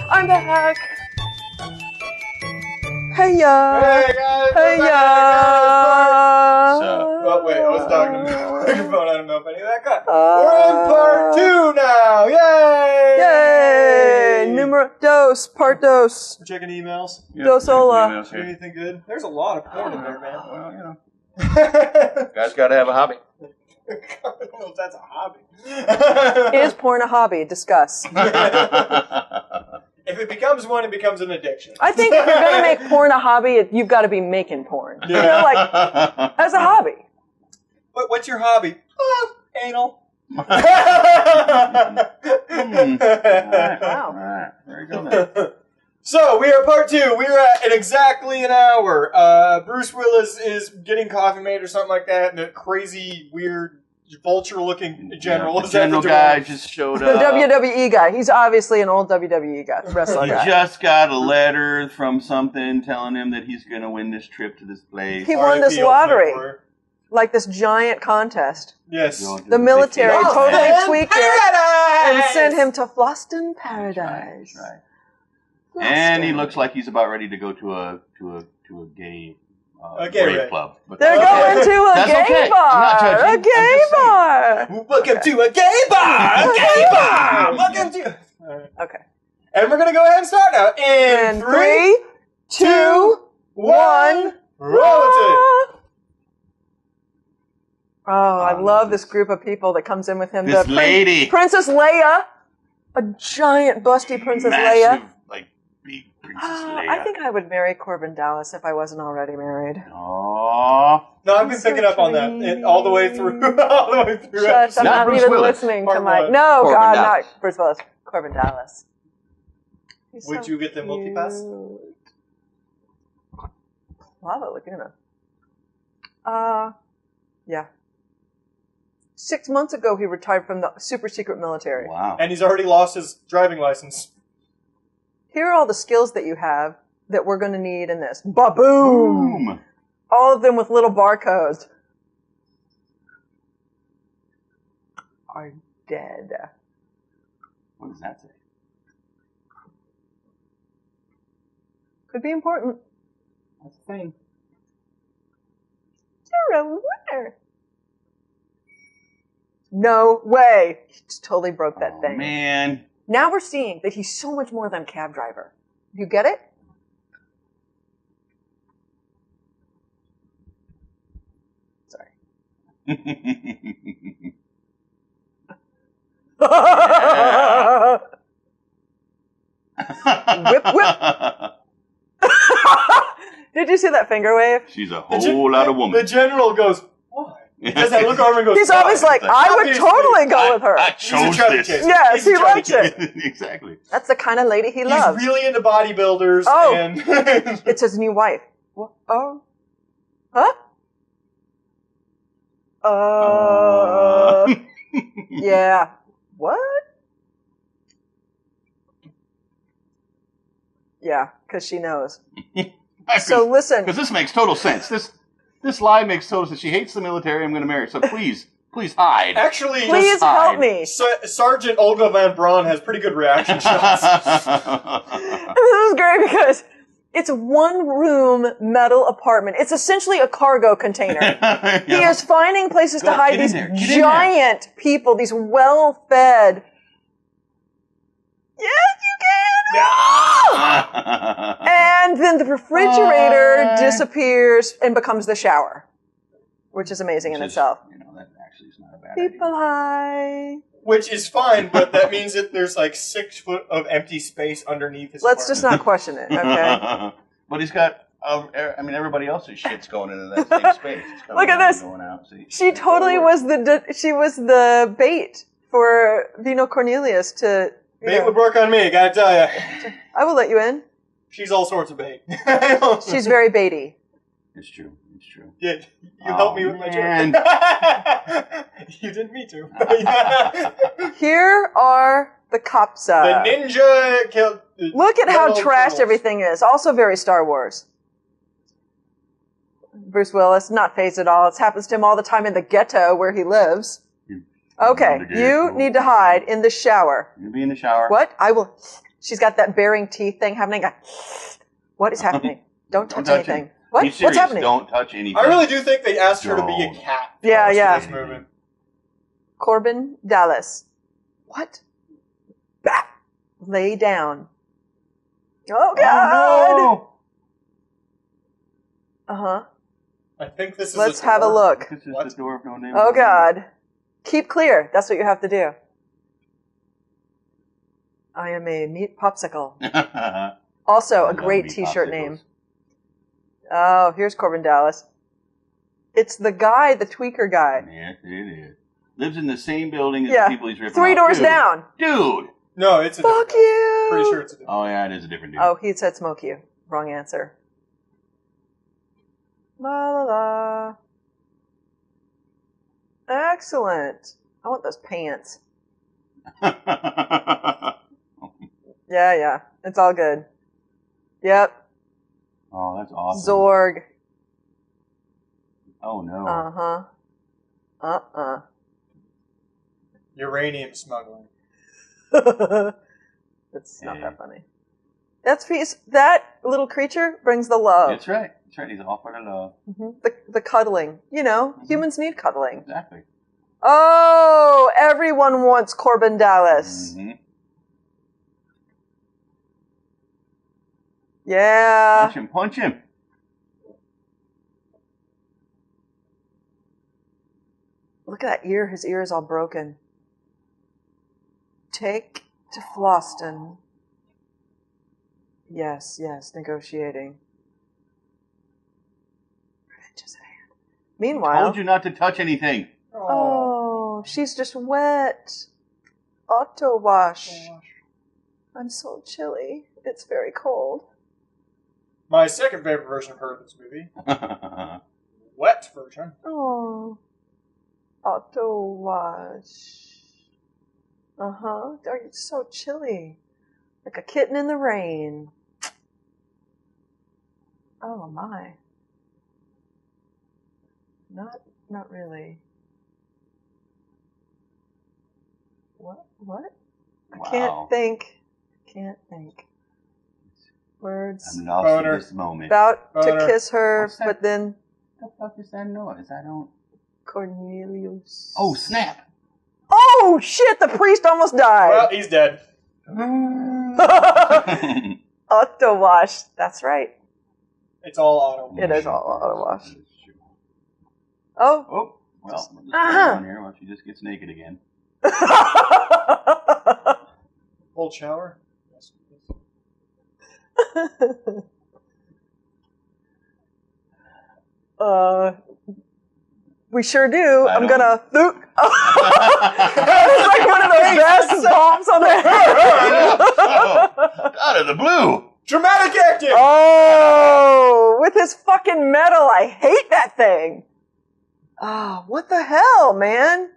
I'm back. Hey ya. Hey guys. Hey ya. Oh wait, I was talking to the microphone. I don't know if any of that got. We're in part 2 now. Yay! Yay! Numero dos, part dos. We're checking emails. Yep, dos hola. Anything good? There's a lot of porn in there, man. Well, you know. Guys got to have a hobby. I don't know if that's a hobby. Is porn a hobby? Discuss. If it becomes one, it becomes an addiction. I think if you're going to make porn a hobby, you've got to be making porn. Yeah. You know, like, as a hobby. What's your hobby? Anal. Wow. All right. Very good. So, we are part 2. We are at exactly an hour. Bruce Willis is getting coffee made or something like that, and a crazy, weird, vulture-looking general. The general guy just showed The up. WWE guy. He's obviously an old WWE guy, wrestler He guy. just got a letter from something telling him that he's going to win this trip to this place. He won this RIP lottery. Ultimate Warrior. Like this giant contest. Yes. The military totally tweaked it and Paradise! sent him to Floston Paradise. That's right. And he looks like he's about ready to go to a gay rave club. But They're going to a That's gay okay. bar. I'm not judging. A I'm gay just saying. bar. Welcome to a gay bar! A gay bar! Welcome to... Okay. And we're going to go ahead and start now. In And 3, 2, 1. roll it! Oh, I love this group of people that comes in with him. This lady. Princess Leia. A giant, busty Princess Leia. Massive, like, big Princess Leia. I think I would marry Corbin Dallas if I wasn't already married. Aww. No, I've been picking up on that all the way through. All the way through. Shush, I'm Not not Bruce even Willis. listening Part to my... one. No, Corbin God, Dallas. not Bruce Willis. Corbin Dallas. He's Would so you get the multipass? cute. Lava Laguna. Yeah. 6 months ago, he retired from the super secret military. Wow. And he's already lost his driving license. Here are all the skills that you have that we're going to need in this. Ba-boom! Boom. All of them with little barcodes. Are dead. What does that say? Could be important. That's the thing. You're a winner. No way. He just totally broke that thing. Man. Now we're seeing that he's so much more than a cab driver. You get it? Sorry. Whip, whip. Did you see that finger wave? She's a whole lot of The woman. general goes, why? He does that look over and goes, He's always like, I would Obviously, totally go with her. I He's a chose traffic this. chaser. Yes, He's a he traffic likes chaser. it. Exactly. That's the kind of lady he He's loves. really into bodybuilders. Oh. And It's his new wife. What? Oh. Huh? Yeah. What? Yeah, because she knows. So listen. Because this makes total sense. This lie makes total sense. She hates the military. I'm going to marry her. So please hide. actually, Please help me. Sergeant Olga Van Braun has pretty good reaction shots. This is great because it's a one-room metal apartment. It's essentially a cargo container. He is finding places to hide get in these there. Get in there. giant people, these well-fed... Yes, you can! And then the refrigerator disappears and becomes the shower, which is amazing in itself. You know, that actually is not a bad idea. People high. Which is fine, but that means that there's like 6 foot of empty space underneath his Let's just not question it, okay? But he's got, everybody else's shit's going into that same space. It's coming Look at out this. and going out. See? She totally was the bait for Vino Cornelius to... you Bait know. would work on me, gotta tell ya. I will let you in. She's all sorts of bait. She's very baity. It's true. It's true. Yeah, you helped me with my man. joke. You didn't me too. Here are the Kapsa. The ninja killed... Look at how metal trashed tunnels. everything is. Also very Star Wars. Bruce Willis, not phased at all. It happens to him all the time in the ghetto where he lives. Okay, you need to hide in the shower. You be in the shower. What? I will She's got that baring teeth thing happening. What is happening? Don't touch anything. It. What? Be serious. What's happening? Don't touch anything. I really do think they asked her to be a cat. Yeah, yeah. This movie. Corbin Dallas. What? Bah! Lay down. Oh, God! Oh, Uh-huh. I think this is Let's have a look. no. This is What? the door of no name. Oh, God. Keep clear. That's what you have to do. I am a meat popsicle. Also, a great t-shirt name. Oh, here's Corbin Dallas. It's the guy, the tweaker guy. Yes, it is. Lives in the same building as Yeah. the people he's ripping 3 off. doors Dude. down. Dude! No, it's a Fuck different you! Pretty sure it's a different Oh, yeah, it is a different dude. Oh, he said smoke you. Wrong answer. La la la. Excellent. I want those pants. Yeah. It's all good. Yep. Oh, that's awesome. Zorg. Oh, no. Uh-huh. uranium smuggling. It's not that funny. That little creature brings the love. That's right. That's right. He's all for the love. The cuddling. You know, humans need cuddling. Exactly. Oh, everyone wants Corbin Dallas. Mm-hmm. Yeah. Punch him. Look at that ear. His ear is all broken. Take to Floston. Yes, negotiating. Just a hand. Meanwhile. Told you not to touch anything. Oh, she's just wet. Auto wash. I'm so chilly. It's very cold. My second favorite version of her in this movie. Wet version. Oh. Auto wash. Uh-huh. Oh, it's so chilly. Like a kitten in the rain. Oh my. Not really. What? Wow. I can't think. Words. I'm lost Boner. in this moment. About Boner. to kiss her, What's that? but then What the fuck is that noise? I don't... Cornelius. Oh, snap! Oh shit! The priest almost Well, died. he's dead. Auto wash. That's right. It's all auto. It is all auto wash. Oh. Oh, well, let's just Uh-huh. on here while she just gets naked again. Cold shower. Yes. We sure do. I I'm don't- gonna. It's like one of those best bombs on the head. Out of the blue! Dramatic acting! Oh, with his fucking metal. I hate that thing. Ah, what the hell, man?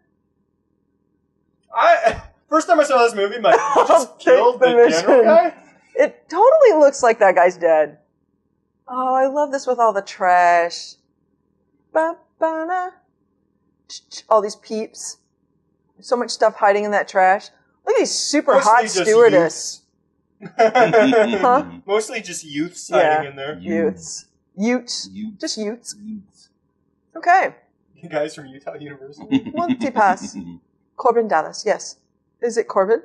First time I saw this movie, he I'll just take killed the the mission. general guy? It totally looks like that guy's dead. Oh, I love this with all the trash. Ba-ba-na. All these peeps. So much stuff hiding in that trash. Look at these super Mostly hot just stewardess. Huh? Mostly just youths hiding in there. Utes. Utes. Utes. Just Utes. Okay. You guys from Utah University. Multipass. Corbin Dallas, yes. Is it Corbin?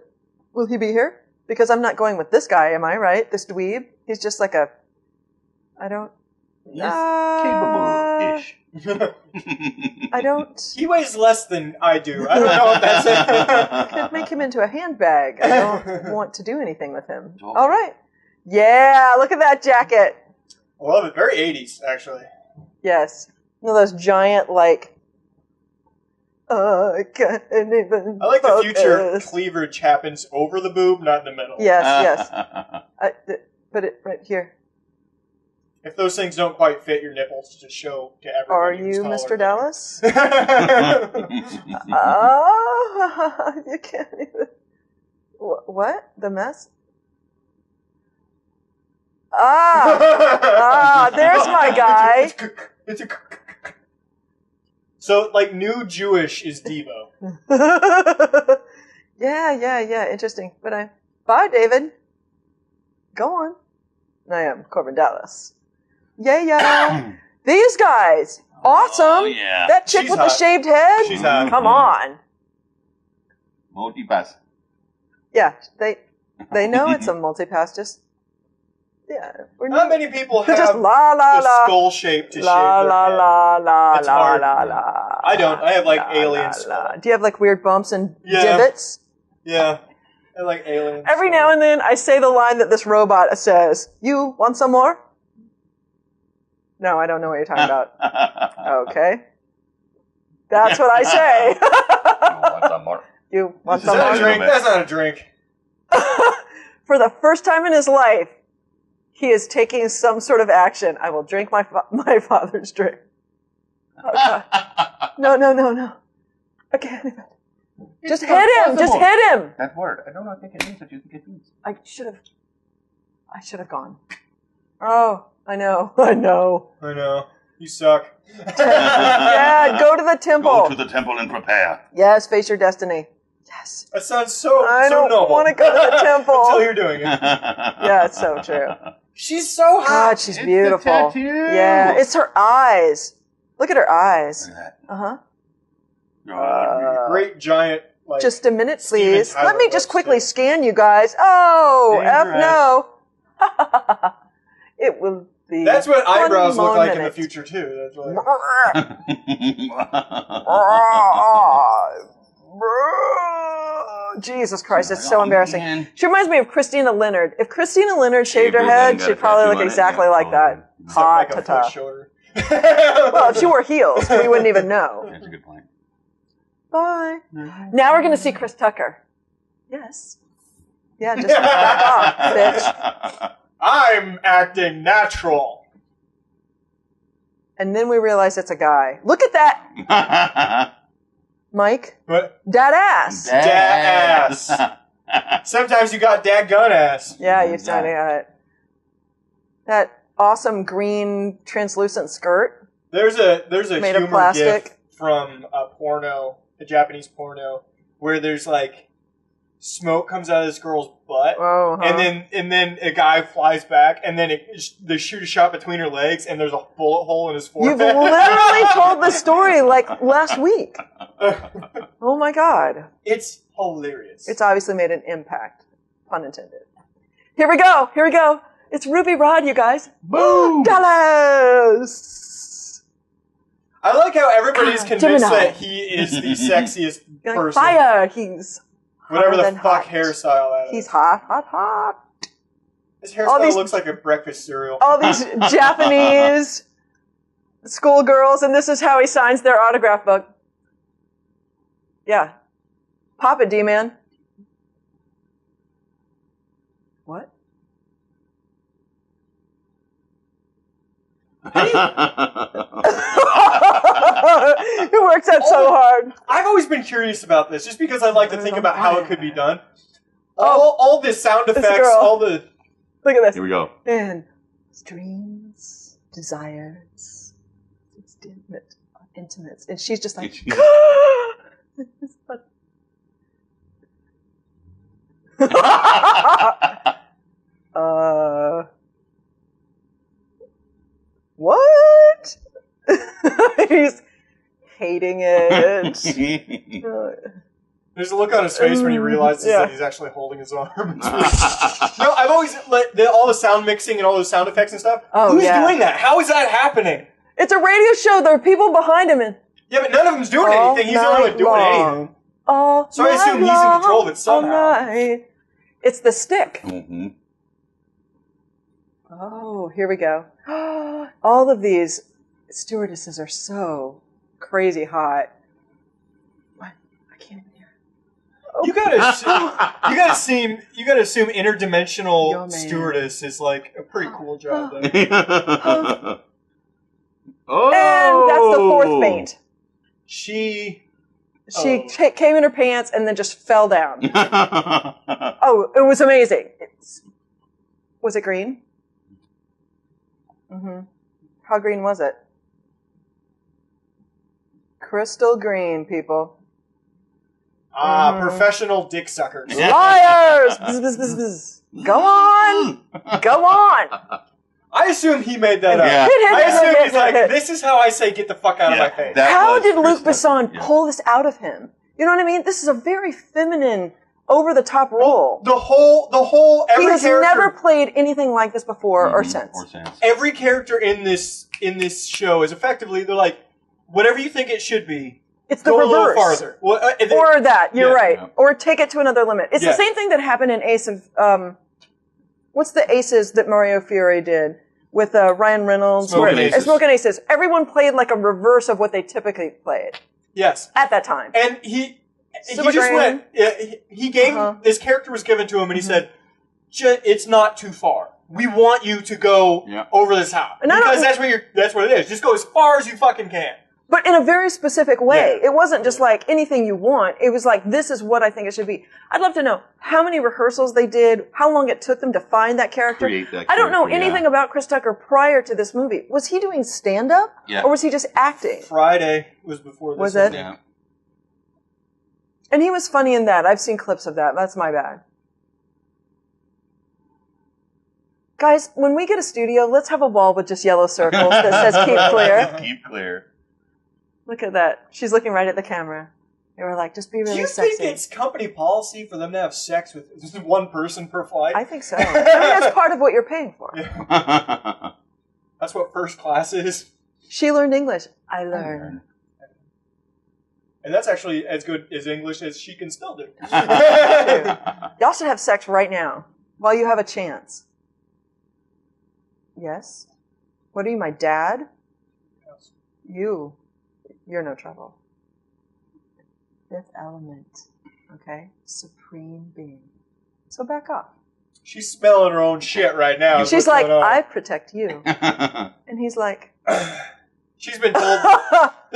Will he be here? Because I'm not going with this guy, am I, right? This dweeb? He's just like a... I don't... He's capable-ish. I don't... He weighs less than I do. I don't know if that's I could make him into a handbag. I don't want to do anything with him. All right. Yeah, look at that jacket. I love it. Very 80s, actually. Yes. One of those giant, like... I can't even I like the future focus. cleavage happens over the boob, not in the middle. Yes. Put it right here. If those things don't quite fit your nipples, just show to everyone. Are who's you taller Mr. than Dallas? you. You can't even... What? The mess? There's my guy. So, like, new Jewish is Devo. Yeah. Interesting. But bye, David. Go on. I am Corbin Dallas. Yeah. These guys. Awesome. Oh, yeah. That chick She's with hot. the shaved head. She's hot. Come on. Multi-pass. Yeah, they know it's a multi-pass. Just Not many people have just la la the la skull shape to la shave their la head. la la It's la hard. la la. I don't. I have like la, alien la, skull. la. Do you have like weird bumps and Yeah. divots? Yeah. I like alien Every skull. now and then, I say the line that this robot says. You want some more? No, I don't know what you're talking about. Okay. That's what I say. Want some more? You want Is some that a more? drink? That's not a drink. For the first time in his life, he is taking some sort of action. I will drink my father's drink. Oh, God. No. I can't. Just hit him. Just hit him. That word. I don't know. I think it means what you think it means. I should have gone. Oh, I know. I know. I know. You suck. Yeah, go to the temple. Go to the temple and prepare. Yes, face your destiny. Yes. That sounds so I so don't noble. want to go to the temple. Until you're doing it. Yeah, it's so true. She's so hot. God, she's It's beautiful. the tattoo. Yeah, it's her eyes. Look at her eyes. Look at Uh-huh. that. Great giant. Like, Just a minute, Steven please. Tyler Let me just lipstick. quickly scan you guys. Oh, Dangerous. F no. It will be. That's what one eyebrows look more like in the minute. future too. That's what Jesus Christ, it's so embarrassing. Man. She reminds me of Christina Leonard. If Christina Leonard shaved her Shaved her head, head, got she'd a probably tattoo look on it, exactly yeah, like that. Except Hot like a foot ta-ta. shorter. Well, if she wore heels, we wouldn't even know. That's a good point. Bye. Now we're going to see Chris Tucker. Yes. Yeah, just back off, bitch. I'm acting natural. And then we realize it's a guy. Look at that, Mike. But That ass. dad ass. Sometimes you got dad gun ass. Yeah, you've got it. That awesome green translucent skirt. There's a Made of humor plastic. gif from a porno, a Japanese porno, where there's like smoke comes out of this girl's butt, Oh, huh. and then a guy flies back, and then they shoot a shot between her legs, and there's a bullet hole in his You've forehead. literally told the story like last week. Oh my God. It's hilarious. It's obviously made an impact. Pun intended. Here we go. It's Ruby Rod, you guys. Boom! Dallas! I like how everybody's convinced Gemini. that he is the sexiest Like, person. fire! He's Whatever hotter the than fuck hot. hairstyle that He's is. hot. His all hairstyle these- looks like a breakfast cereal. All these Japanese schoolgirls, and this is how he signs their autograph book. Yeah. Pop it, D-Man. What? It works out so hard. I've always been curious about this, just because I like to think about how it could be done. Oh. All the sound This effects, girl. all the Look at this. Here we go. And dreams, desires, it's intimate. And she's just like, what? He's hating it. there's a look on his face when he realizes Yeah. that he's actually holding his arm. No, I've always all the sound mixing and all those sound effects and stuff. Oh, Who's yeah. doing that? How is that happening? It's a radio show. There are people behind him. And Yeah, but none of them's doing All anything. He's the only one night doing long. anything. all So I assume he's in night control of it long, all somehow. night. It's the stick. Mm-hmm. Oh, here we go. All of these stewardesses are so crazy hot. What? I can't even hear. You gotta assume interdimensional Yo, man. stewardess is like a pretty cool job. Though. Oh! And that's the fourth faint. She She came in her pants and then just fell down. Oh, it was amazing. Was it green? Mm-hmm. How green was it? Crystal green, people. professional dick suckers. Liars! Bzz, bzz, bzz, bzz. Go on! Go on! I assume he made that up. Yeah. I assume he's like, this is how I say get the fuck out of my face. How did Luc Besson pull this out of him? You know what I mean? This is a very feminine, over-the-top role. The whole, every he has character, never played anything like this before or since. Every character in this show is effectively, they're like, whatever you think it should be, it's the go reverse. a little farther. Well, or that, you're right. Yeah. Or take it to another limit. It's the same thing that happened in Ace of, what's the Aces that Mario Fiore did with Ryan Reynolds? Smoking Aces. Smoking Aces. Everyone played like a reverse of what they typically played. Yes. At that time. And he just went, he gave, this character was given to him and he said, it's not too far. We want you to go over this house. Because that's what it is. Just go as far as you fucking can. But in a very specific way. Yeah. It wasn't just like anything you want. It was like, this is what I think it should be. I'd love to know how many rehearsals they did, how long it took them to find that character. I don't know anything about Chris Tucker prior to this movie. Was he doing stand-up? Yeah. Or was he just acting? Friday was before this. Was it? Yeah. And he was funny in that. I've seen clips of that. That's my bad. Guys, when we get a studio, let's have a wall with just yellow circles that says keep clear. Keep clear. Look at that. She's looking right at the camera. They were like, just be really sexy. Do you think it's company policy for them to have sex with just one person per flight? I think so. I mean, that's part of what you're paying for. Yeah. That's what first class is. She learned English. I learned. And that's actually as good as English as she can still do. Y'all should have sex right now, while you have a chance. Yes? What are you, my dad? Yes. You're no trouble. Fifth element. Okay? Supreme being. So back off. She's smelling her own shit right now. She's like, I protect you. And he's like... She's been told...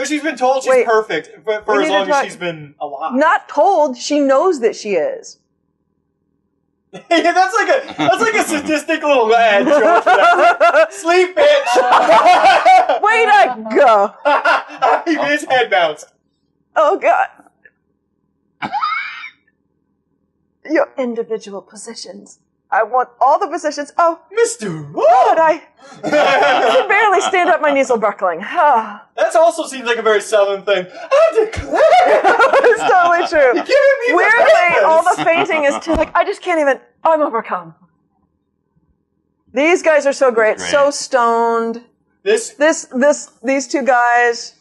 she's been told she's perfect for as long as she's been alive. Not told. She knows that she is. Yeah, that's like a sadistic little ad joke for that. Sleep, bitch! Way to go! His head bounced. Oh, God. Your individual positions. I want all the positions. Oh, Mr. God, I can barely stand up. My knees are buckling. That also seems like a very Southern thing. I declare! It's totally true. You're giving me weirdly, all the fainting is too, like, I just can't even, I'm overcome. These guys are so great. So stoned. These two guys,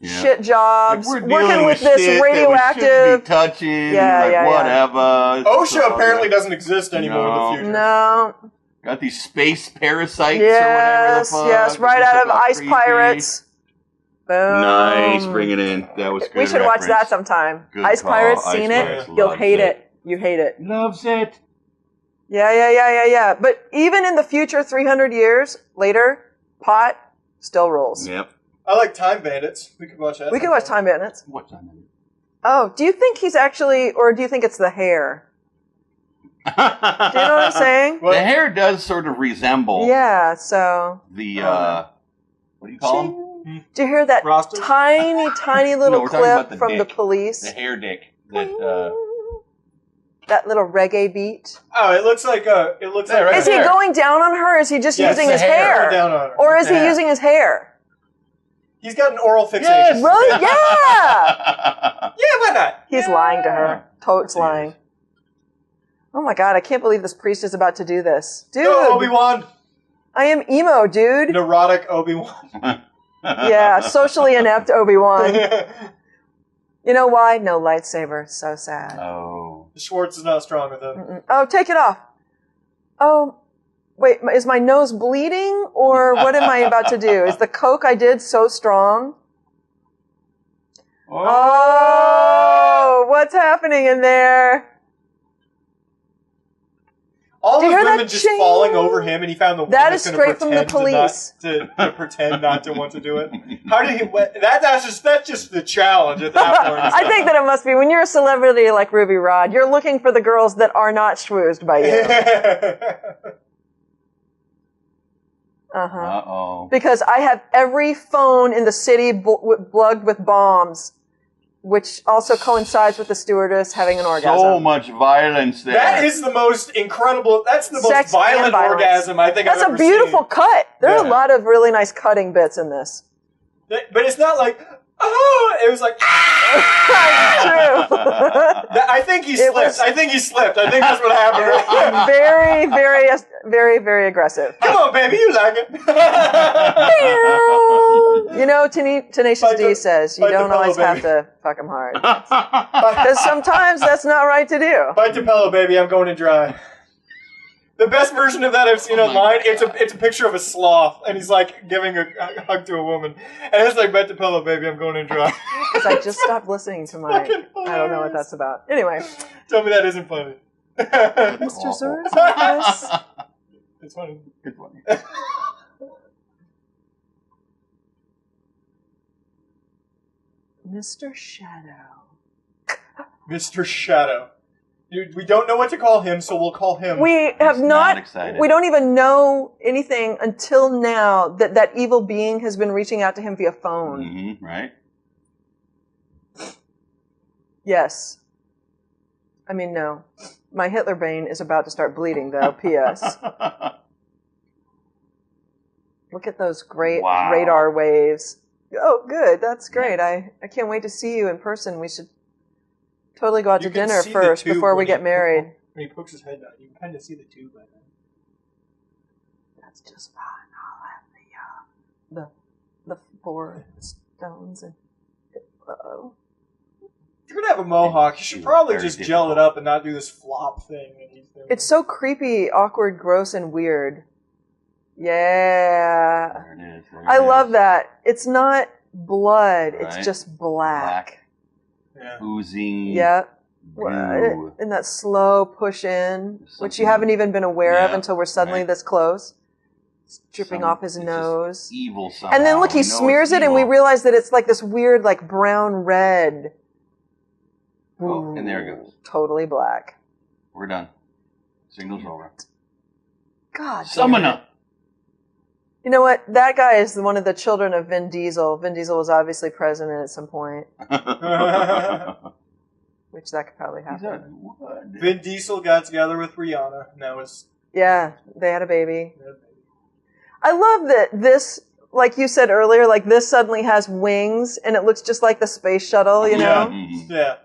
shit jobs, like working with this radioactive. Touching, whatever. OSHA apparently doesn't exist anymore in the future. No. Got these space parasites or whatever the fuck. Yes, right out of Ice Pirates. Boom. Nice, bring it in. That was good. We should watch that sometime. Good Ice call. Pirates, Ice seen Pirates, it? You'll hate it. You hate it. Loves it. Yeah. But even in the future, 300 years later, pot still rules. Yep. I like Time Bandits. We could watch that. We could watch Time Bandits. What Time Bandits? Oh, do you think he's actually, or do you think it's the hair? Do you know what I'm saying? The hair does sort of resemble. Yeah, so. The, what do you call him? Do you hear that tiny little clip from the police? The hair dick. That little reggae beat. Oh, it looks like Is he going down on her? Or is he just using his hair? Down on her. Or is he using his hair? He's got an oral fixation. Yes. Really? Yeah. Yeah, why not? He's lying to her. Totes lying. Oh my God, I can't believe this priest is about to do this. Dude. Go, Obi-Wan. I am emo, dude. Neurotic Obi-Wan. Yeah, socially inept Obi-Wan. You know why? No lightsaber. So sad. Oh. Schwartz is not strong with him. Oh, take it off. Oh, wait, is my nose bleeding? Or what am I about to do? Is the Coke I did so strong? Oh, what's happening in there? All the women just falling over him, and he found the one that is straight from the police to pretend not to want to do it. How did he? That's just the challenge at that point. I think that it must be when you're a celebrity like Ruby Rod, you're looking for the girls that are not schwoozed by you. Uh-oh. Because I have every phone in the city plugged with bombs. which also coincides with the stewardess having an orgasm. So much violence there. That is the most incredible. That's the most violent orgasm I think I've ever seen. That's a beautiful cut. There are a lot of really nice cutting bits in this. But it's not like, oh, it was like, True. I think he slipped. I think that's what happened. Very, very, very, very aggressive. Come on, baby, you like it. You know, Tenacious D says you don't always have to fuck him hard. Because sometimes that's not right to do. Bite the pillow, baby, I'm going to dry. The best version of that I've seen online, it's a picture of a sloth, and he's like giving a hug to a woman. And it's like, bite the pillow, baby, I'm going to dry. Because I just stopped listening to I don't know what that's about. Anyway. Tell me that isn't funny. Mr. Zers, yes. It's funny. It's funny. Mr. Shadow. Mr. Shadow. We don't know what to call him, so we'll call him. We have not excited. We don't even know anything until now that evil being has been reaching out to him via phone. Mm-hmm, right? Yes. I mean, no. My Hitler vein is about to start bleeding, though. P.S. Look at those great radar waves. Oh, good. That's great. I can't wait to see you in person. We should totally go out to dinner first before we get married. When he pokes his head down, you can kind of see the tube by then. That's just fine. I'll have the 4 stones and uh-oh. If you're gonna have a mohawk, you should probably just gel it up and not do this flop thing that he's doing. It's so creepy, awkward, gross, and weird. Yeah. There it is. I love that. It's not blood, it's just black. Yeah. Oozing. Yeah. And that slow push in, which you haven't even been aware of until we're suddenly this close. It's dripping off his nose. Evil somehow. And then look, he smears it and we realize that it's like this weird, like brown red. Oh, and there it goes. Totally black. We're done. Signal's over. God. Summon up. You know what? That guy is one of the children of Vin Diesel. Vin Diesel was obviously president at some point. Which that could probably happen. Vin Diesel got together with Rihanna. And that was... Yeah, they had a baby. I love that this, like you said earlier, like this suddenly has wings and it looks just like the space shuttle, you know? Yeah.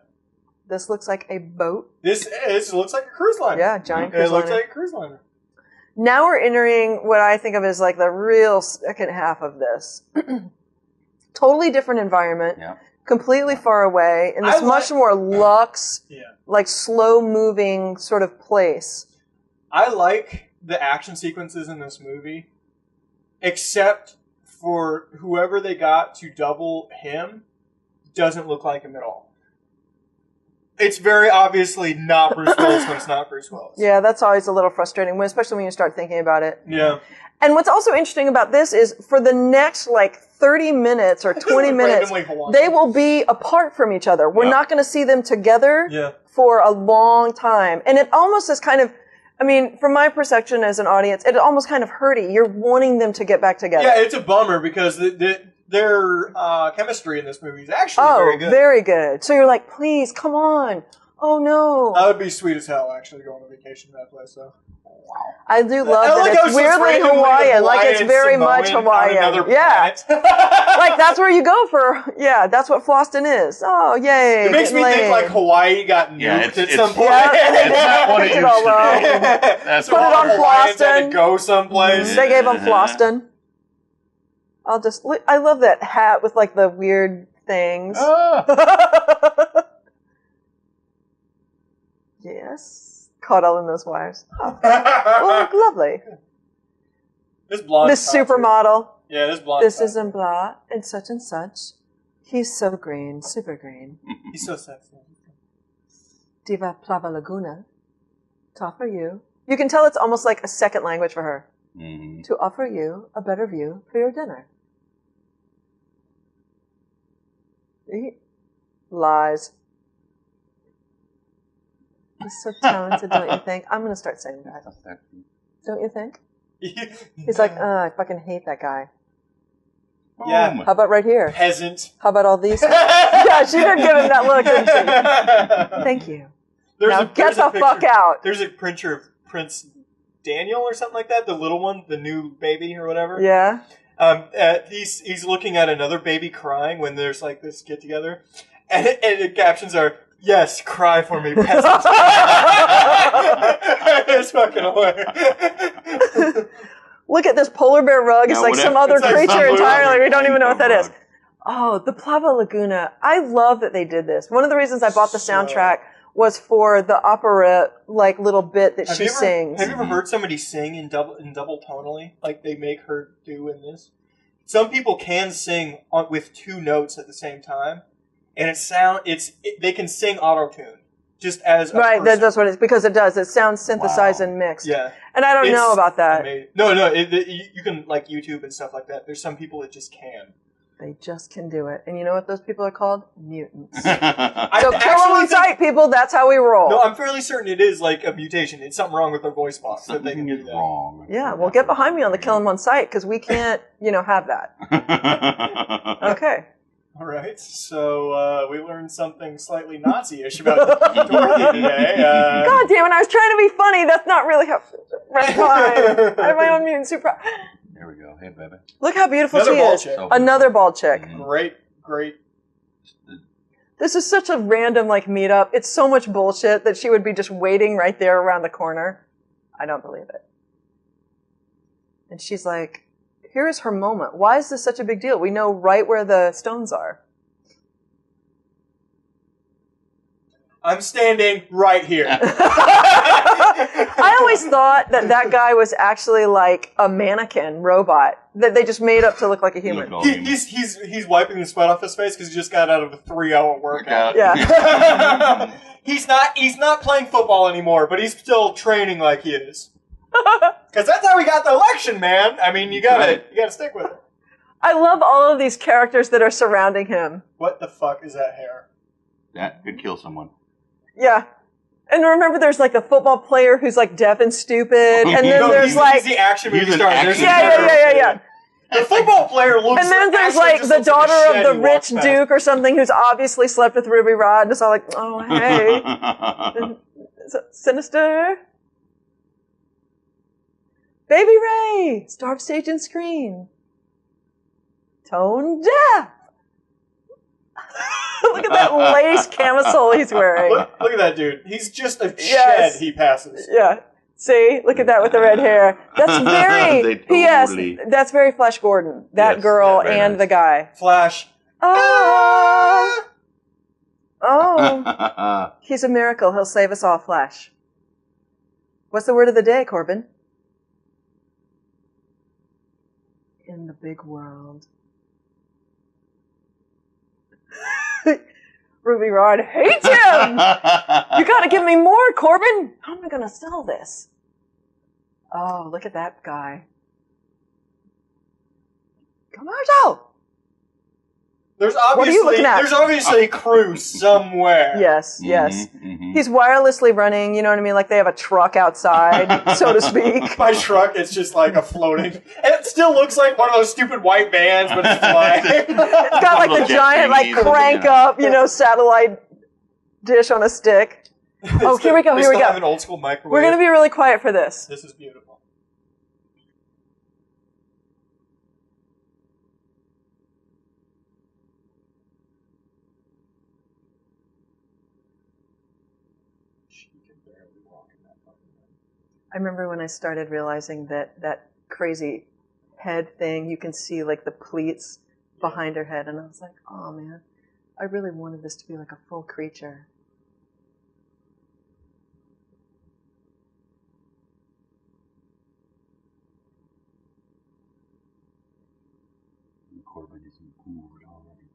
This looks like a boat. This looks like a cruise liner. Yeah, giant cruise liner. It looks like a cruise liner. Now we're entering what I think of as like the real second half of this. Totally different environment. Yeah. Completely far away in this much more luxe, like slow-moving sort of place. I like the action sequences in this movie, except for whoever they got to double him doesn't look like him at all. It's very obviously not Bruce Willis when it's not Bruce Willis. Yeah, that's always a little frustrating, especially when you start thinking about it. Yeah. And what's also interesting about this is for the next, like, 30 minutes or 20 minutes, they will be apart from each other. We're not going to see them together for a long time. And it almost is kind of, I mean, from my perception as an audience, it almost kind of hurty. You're wanting them to get back together. Yeah, it's a bummer because their chemistry in this movie is actually very good. Very good. So you're like, please, come on. Oh, no. That would be sweet as hell, actually, going on vacation to that place, though. Wow. I do love that it's weirdly Hawaiian. Like, it's very much Hawaiian. Yeah. Like, that's where you go for, that's what Floston is. Oh, yay. It makes me think, like, Hawaii got nuked at some point. It's not what it used to be. That's Put it on Hawaiians Floston. had to go someplace. They gave them Floston. I love that hat with, like, the weird things. Yes. Caught all in those wires. Oh. Well, lovely. This blonde. This supermodel. Yeah, this blonde. This is in blah and such. He's so green, super green. He's so sexy. Diva Plava Laguna. To offer you. You can tell it's almost like a second language for her. Mm-hmm. To offer you a better view for your dinner. Lies. He's so talented, don't you think? I'm going to start saying that. Don't you think? He's like, I fucking hate that guy. Yeah. How about right here? Peasant. How about all these? Yeah, she did give him that look, didn't she? Thank you. Now get the fuck out. There's a picture of Prince Daniel or something like that, the little one, the new baby or whatever. Yeah. He's looking at another baby crying when there's like this get together, and the captions are, "Yes, cry for me, peasant." It's fucking hilarious. Look at this polar bear rug. It's like some other creature entirely. We don't even know what that is. Oh, the Plava Laguna. I love that they did this. One of the reasons I bought the soundtrack was for the opera, like, little bit that she sings. Have you ever heard somebody sing in double tonally, like they make her do in this? Some people can sing with two notes at the same time, and they can sing auto-tune just as a right. person. That's what it is, because it does. It sounds synthesized and mixed. Yeah, and I don't know about that. Amazing. No, you can like YouTube and stuff like that. There's some people that just can. They just can do it. And you know what those people are called? Mutants. So kill them on sight, people. That's how we roll. No, I'm fairly certain it is like a mutation. It's something wrong with their voice box that they can do that. Wrong. Yeah, well, get behind me on the kill them on sight, because we can't, have that. Okay. All right. So we learned something slightly Nazi-ish about Dorothy today. God damn it, I was trying to be funny. That's not really how... Right, fine. I have my own mutant super... There we go. Hey, baby. Look how beautiful Another she bald is. chick. Another bald chick. Great. This is such a random, meetup. It's so much bullshit that she would be just waiting right there around the corner. I don't believe it. And she's like, here is her moment. Why is this such a big deal? We know right where the stones are. I'm standing right here. I always thought that guy was actually like a mannequin robot that they just made up to look like a human. He's wiping the sweat off his face because he just got out of a 3-hour workout. Yeah. He's not playing football anymore, but he's still training like he is. Because that's how he got the election, man. I mean, you gotta stick with it. I love all of these characters that are surrounding him. What the fuck is that hair? That could kill someone. Yeah. And remember, there's like the football player who's like deaf and stupid, and then there's he's the action movie star. Yeah. The football player looks. And then there's like the daughter of the rich duke or something who's obviously slept with Ruby Rod, and it's all like, oh hey, sinister. Baby Ray, starved stage and screen, tone deaf. Look at that lace camisole he's wearing. Look at that dude. He's just a shed he passes. Yeah. See? Look at that with the red hair. That's very, P.S., that's very Flash Gordon. That girl and the guy. Flash. Oh. He's a miracle. He'll save us all, Flash. What's the word of the day, Corbin? In the big world. Ruby Rod hates him! You gotta give me more, Corbin! How am I gonna sell this? Oh, look at that guy. Commercial! There's obviously a crew somewhere. Yes. Mm-hmm. He's wirelessly running, you know what I mean? Like they have a truck outside, so to speak. By truck, it's just like a floating. And it still looks like one of those stupid white vans, but it's flying. It's got like the giant, crank up, satellite dish on a stick. Oh, here we go. They still have an old school microwave. We're going to be really quiet for this. This is beautiful. I remember when I started realizing that crazy head thing, you can see like the pleats behind her head, and I was like, oh man, I really wanted this to be like a full creature. Corbin is moved already.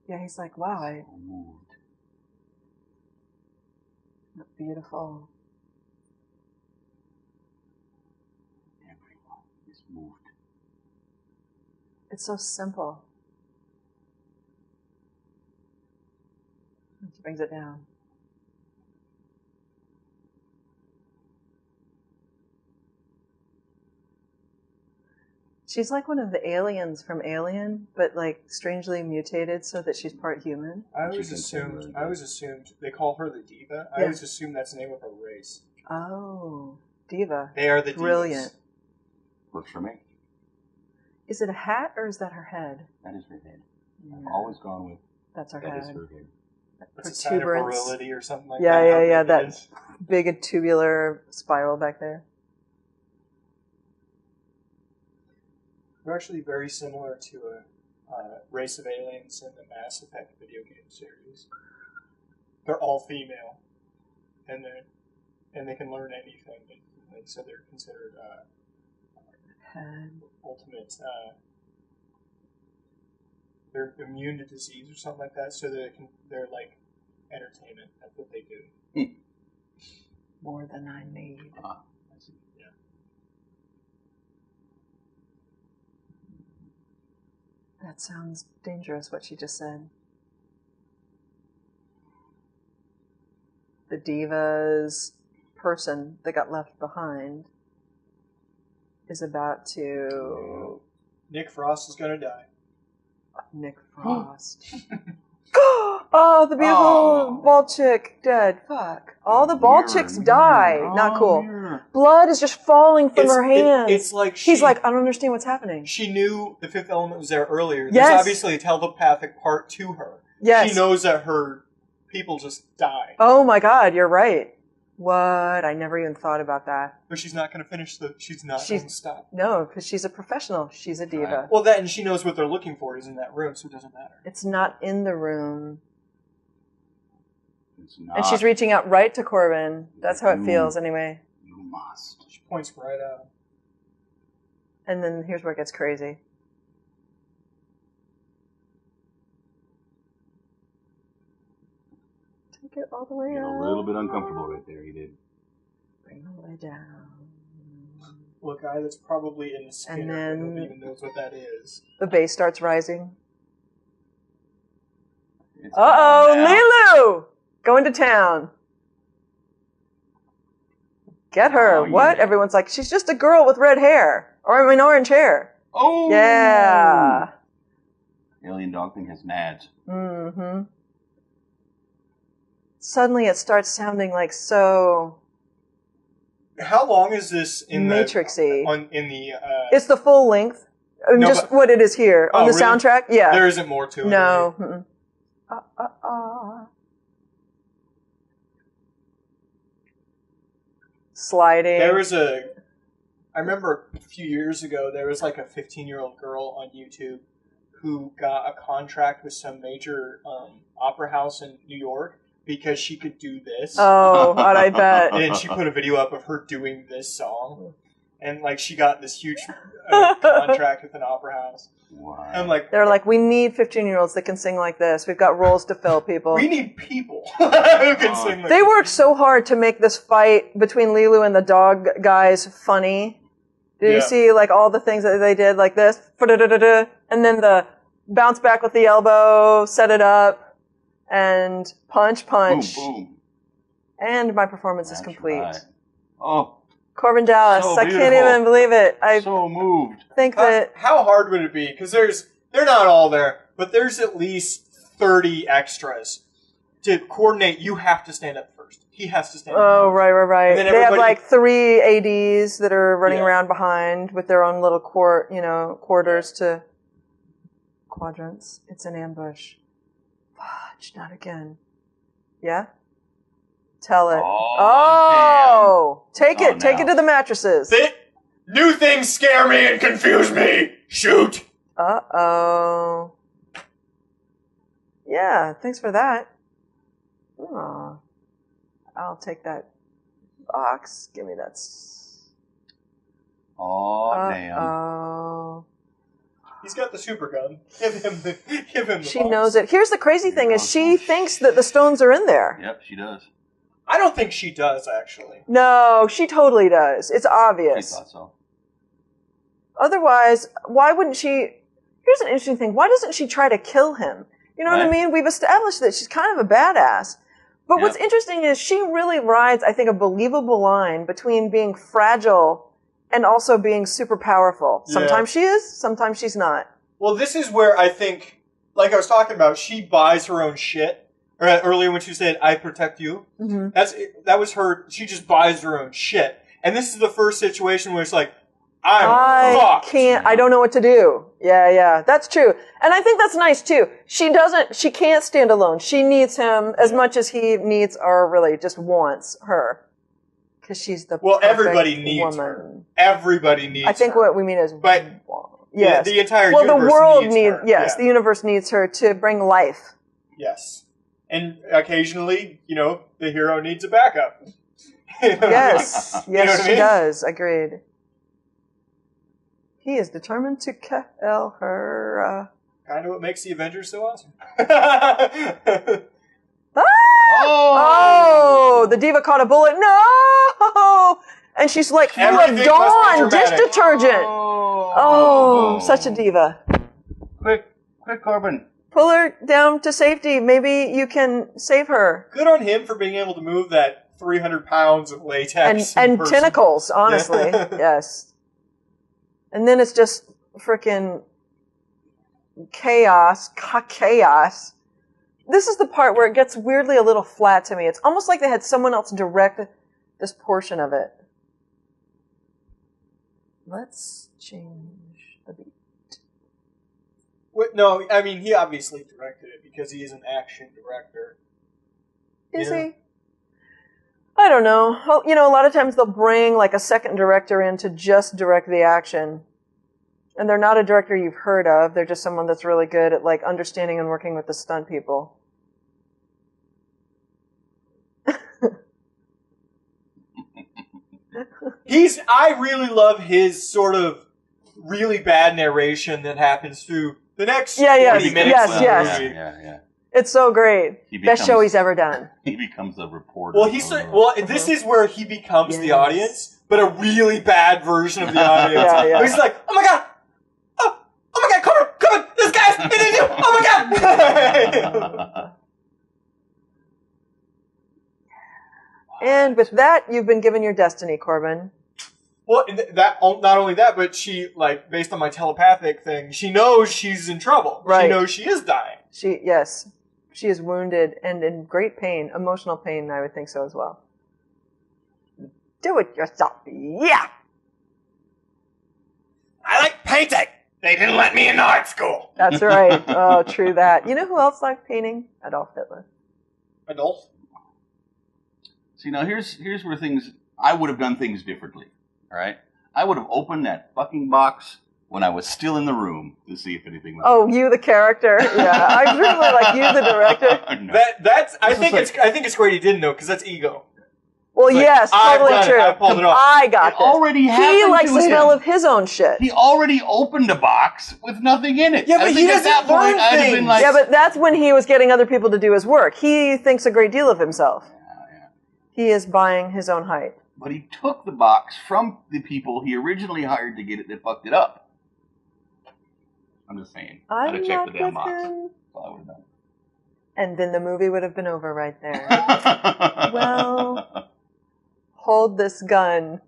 Yeah, he's like, wow, So moved. Beautiful. Everyone is moved. It's so simple. She brings it down. She's like one of the aliens from Alien, but like strangely mutated so that she's part human. I always assumed they call her the Diva. I always assumed that's the name of a race. Oh, Diva. They are the Brilliant. Divas. Works for me. Is it a hat or is that her head? That is her head. I've always gone with that's her that head. is her head. It's a sign of virility or something like that. Yeah. That big tubular spiral back there. They're actually very similar to a race of aliens in the Mass Effect video game series. They're all female, and they can learn anything. So they're considered ultimate. They're immune to disease or something like that. So they're like entertainment. That's what they do. More than I need. I see. Yeah. That sounds dangerous, what she just said. The Diva's person that got left behind is about to... Nick Frost is going to die. Nick Frost. Oh, the beautiful bald chick dead. Fuck. All the bald chicks die. Not cool. Blood is just falling from her hands. It's like he's like, I don't understand what's happening. She knew the fifth element was there earlier. Yes. There's obviously a telepathic part to her. Yes. She knows that her people just die. Oh my God, you're right. What? I never even thought about that. But she's not going to finish she's not going to stop. No, because she's a professional. She's a diva. Right. Well, and she knows what they're looking for is in that room, so it doesn't matter. It's not in the room. It's not. And she's reaching out right to Corbin. That's how it feels, anyway. You must. She points right at him. And then here's where it gets crazy. Take it all the way Get up. a little bit uncomfortable right there. He did. Bring it all the way down. Well, a guy that's probably in the skin And then nobody even knows what that is. the bass starts rising. It's Lilu! Going to town. Get her. Oh, what? yeah. Everyone's like, she's just a girl with red hair. Or I mean, orange hair. Oh! Yeah. Alien dog thing has nads. Mm-hmm. Suddenly it starts sounding like so... How long is this in Matrixy. the It's the full length. I mean, No, just what it is here. On the really? soundtrack? Yeah. There isn't more to it. No. Right? Sliding. I remember a few years ago, there was like a 15-year-old girl on YouTube who got a contract with some major opera house in New York because she could do this. Oh, I bet. And she put a video up of her doing this song. And like she got this huge contract with an opera house. Wow. I'm like, They're like, we need 15-year-olds that can sing like this. We've got roles to fill, people. we need people who can sing like They this. worked so hard to make this fight between Lilu and the dog guys funny. Did you see like all the things that they did like this? And then the bounce back with the elbow, set it up, and punch. Boom, boom. And my performance is complete. Right. Oh, Corbin Dallas, so I can't beautiful. even believe it. I so moved. think that... How hard would it be? Because they're not all there, but there's at least 30 extras. To coordinate, you have to stand up first. He has to stand up Oh, first. right. They have like 3 ADs that are running around behind with their own little quarters to quadrants. It's an ambush. Fudge, not again. Yeah? Tell it. Oh, take it. Take it to the mattresses. New things scare me and confuse me. Shoot. Uh-oh. Yeah, thanks for that. Aw. I'll take that box. Give me that. Damn. Oh. He's got the super gun. Give him the She box. knows it. Here's the crazy thing is she thinks that the stones are in there. Yep, she does. I don't think she does, actually. No, she totally does. It's obvious. She thought so. Otherwise, why wouldn't she... Here's an interesting thing. Why doesn't she try to kill him? You know what I mean? We've established that she's kind of a badass. But what's interesting is she really rides, I think, a believable line between being fragile and also being super powerful. Sometimes she is, sometimes she's not. Well, this is where I think, like I was talking about, she buys her own shit. Earlier when she said, "I protect you," that was her. She just buys her own shit. And this is the first situation where it's like, I fucked. I don't know what to do. Yeah, that's true. And I think that's nice too. She can't stand alone. She needs him as much as he needs or really just wants her. Cause she's the everybody needs her. Everybody needs her. I think what we mean is, but yes. the entire universe the world needs her. Yes, the universe needs her to bring life. Yes. And occasionally, the hero needs a backup. Yes, she does. Agreed. He is determined to kill her. Kind of what makes the Avengers so awesome. Oh, the diva caught a bullet. No! And she's like full of Dawn dish detergent. Oh, such a diva. Quick, Corbin. Pull her down to safety. Maybe you can save her. Good on him for being able to move that 300 pounds of latex. And tentacles, honestly. Yes. And then it's just freaking chaos. This is the part where it gets weirdly a little flat to me. It's almost like they had someone else direct this portion of it. Let's change the beat. No, I mean, he obviously directed it because he is an action director. Is he? I don't know. A lot of times they'll bring like a second director in to just direct the action. And they're not a director you've heard of. They're just someone that's really good at like understanding and working with the stunt people. I really love his sort of really bad narration that happens through the next 20 minutes. Yes. Yeah. It's so great. Best show he's ever done. He becomes a reporter. Well, this is where he becomes the audience, but a really bad version of the audience. Yeah. He's like, oh my god! Oh my god, come on! This guy's an idiot! Oh my god! And with that, you've been given your destiny, Corbin. Well, not only that, but she, like, based on my telepathic thing, she knows she's in trouble. Right. She knows she is dying. She is wounded and in great pain, emotional pain, I would think so as well. Do it yourself. Yeah! I like painting! They didn't let me in art school! That's right. Oh, true that. You know who else liked painting? Adolf Hitler. Adolf? See, now here's where I would have done things differently. All right? I would have opened that fucking box when I was still in the room to see if anything was. Oh, you the character? Yeah, I really like you the director. No. I think it's great he didn't know because that's ego. Well, yes, totally true. I pulled it off. I got this. He likes the smell of his own shit. He already opened a box with nothing in it. Yeah, but he doesn't learn things. Yeah, but that's when he was getting other people to do his work. He thinks a great deal of himself. Yeah. He is buying his own height. But he took the box from the people he originally hired to get it that fucked it up. I'm just saying. I'd have checked the damn box. That's all I would have done. And then the movie would have been over right there. Well, hold this gun.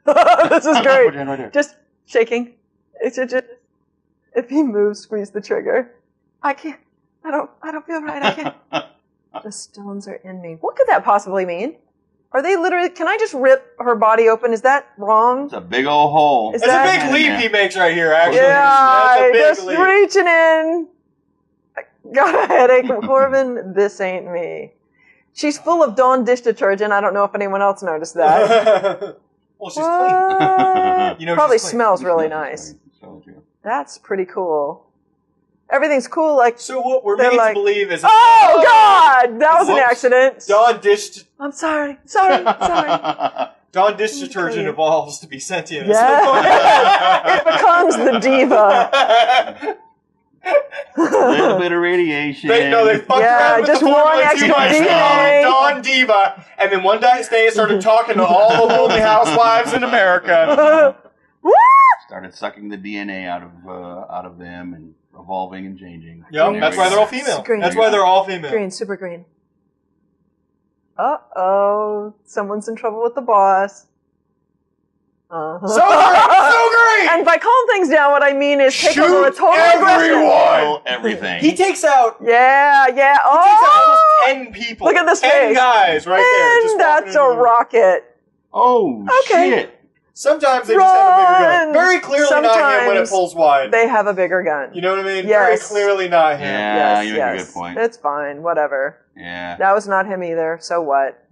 This is great. Right just shaking. It's just, if he moves, squeeze the trigger. I can't. I don't feel right. I can't. The stones are in me. What could that possibly mean? Are they literally... Can I just rip her body open? Is that wrong? It's a big old hole. It's a big leap he makes right here, actually. Yeah, just leap. Reaching in. I got a headache. Corbin, this ain't me. She's full of Dawn dish detergent. I don't know if anyone else noticed that. Well, she's clean. Probably smells really nice. That's pretty cool. Everything's cool, like... So what we're made to believe is... Oh, God! That was an accident. Dawn dish... I'm sorry. Sorry. Dawn dish detergent evolves to be sentient. Yeah. It becomes the diva. A little bit of radiation. They fucked around with just the one extra DNA. Dawn diva. And then one day they started talking to all the lonely housewives in America. Woo! Started sucking the DNA out of them and evolving and changing. Yep, that's why they're all female. That's why they're all female. Green, super green. Uh-oh. Someone's in trouble with the boss. So great! And by calm things down, what I mean is take over a total aggression. Everything. He takes out... Yeah. He takes out almost 10 people. Look at this 10 face. guys right there. Just that's a rocket. Oh, shit. Sometimes they just have a bigger gun. Very clearly not him when it pulls wide. They have a bigger gun. You know what I mean? Yes. Very clearly not him. Yeah, you make a good point. It's fine. Whatever. Yeah. That was not him either. So what?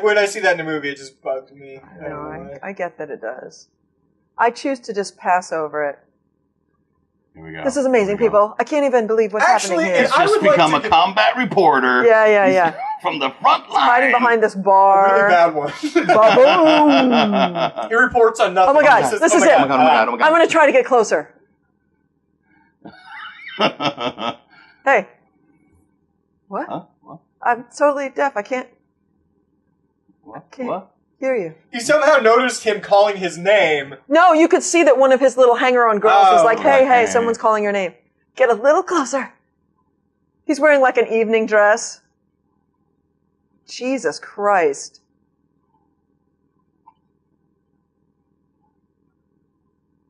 When I see that in the movie, it just bugged me. I get that it does. I choose to just pass over it. Here we go. This is amazing, people. I can't even believe what's happening here. It's just become a combat reporter. Yeah. From the front line. Hiding behind this bar. A really bad one. Ba-boom. He reports on nothing. Oh my god, this is it. Oh my god. I'm going to try to get closer. Hey. What? Huh? What? I'm totally deaf. I can't hear you. You somehow noticed him calling his name. No, you could see that one of his little hanger-on girls was like, hey, okay. someone's calling your name. Get a little closer. He's wearing like an evening dress. Jesus Christ.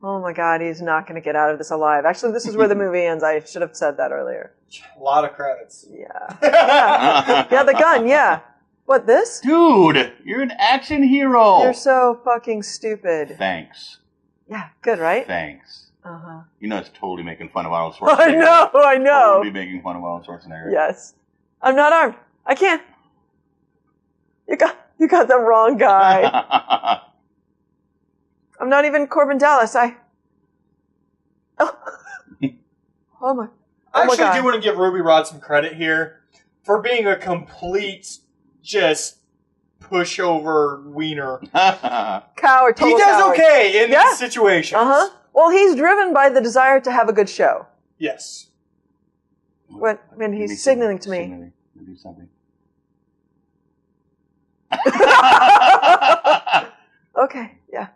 Oh my god, he's not going to get out of this alive. Actually, this is where the movie ends. I should have said that earlier. A lot of credits. Yeah. Yeah, the gun, yeah. What, this? Dude, you're an action hero. You're so fucking stupid. Thanks. Yeah, good, right? Thanks. Uh-huh. You know it's totally making fun of Arnold Schwarzenegger. I know. Totally making fun of Arnold Schwarzenegger. Yes. I'm not armed. I can't. You got the wrong guy. I'm not even Corbin Dallas. Oh my. I actually do want to give Ruby Rod some credit here for being a complete just pushover wiener. Coward. He does okay in these situations. Uh-huh. Well, he's driven by the desire to have a good show. Yes. He's signaling to me. Do something. Okay, yeah.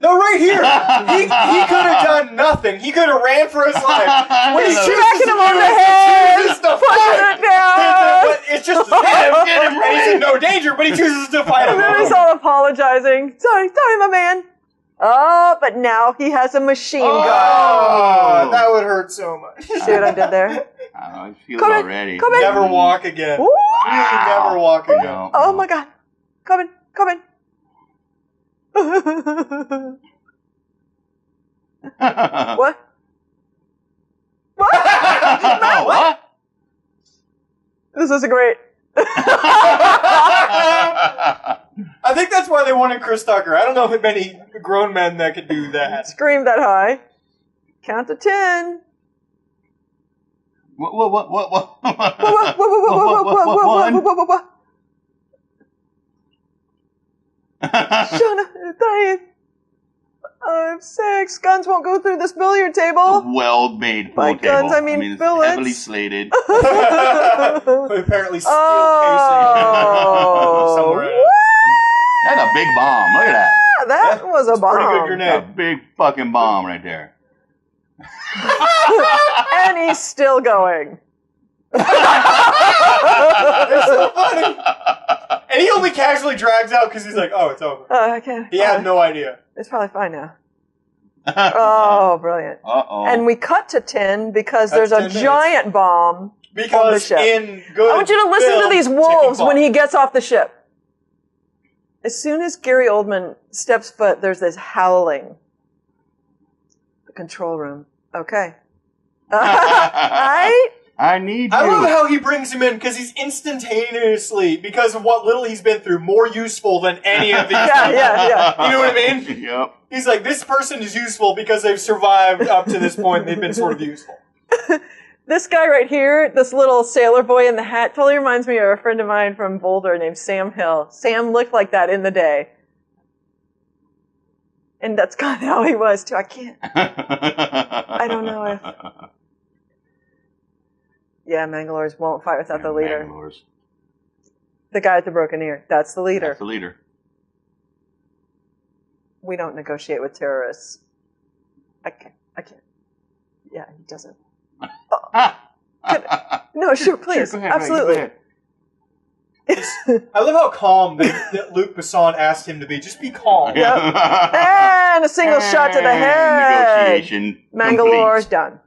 No, right here. He could have done nothing. He could have ran for his life. When he's smacking him on the head, pushing it down. But it's just him, and he's in no danger, but he chooses to fight him. And then he's all apologizing. Sorry, my man. Oh, but now he has a machine gun. Oh, that would hurt so much. See what I did there? I feel it already. Come in. Never walk again. Ooh. Really never walk again. No, Oh my god. Come in. What? What? This is great. I think that's why they wanted Chris Tucker. I don't know if many grown men that could do that. Scream that high. Count to 10. What? Shut up. 3, 5, 6. Guns won't go through this billiard table. Well-made pool By table. guns, I mean it's billets. heavily slated. Apparently steel casing. Somewhere. That's a big bomb. Look at that. That was a bomb. Pretty good grenade. A big fucking bomb right there. And he's still going. It's so funny. And he only casually drags out because he's like, oh, it's over. I can't. He had no idea. It's probably fine now. Oh, brilliant. Uh-oh. And we cut to 10 because That's there's a 10 giant bomb on the Because ship. in good I want you to listen film, to these ticking wolves when clock. he gets off the ship. As soon as Gary Oldman steps foot, there's this howling. The control room. Okay. Right? I need you. I love how he brings him in because he's instantaneously, because of what little he's been through, more useful than any of these. Yeah. You know what I mean? Yep. He's like, this person is useful because they've survived up to this point. They've been sort of useful. This guy right here, this little sailor boy in the hat, totally reminds me of a friend of mine from Boulder named Sam Hill. Sam looked like that in the day. And that's kind of how he was, too. I can't. I don't know if... Yeah, Mangalores won't fight without the leader. Mangalores. The guy with the broken ear. That's the leader. That's the leader. We don't negotiate with terrorists. I can't. Yeah, he doesn't. No, sure, please. Sure, go ahead, absolutely. go ahead. I love how calm that Luc Besson asked him to be. Just be calm. Yep. And a single shot to the head. Negotiation Mangalore's done.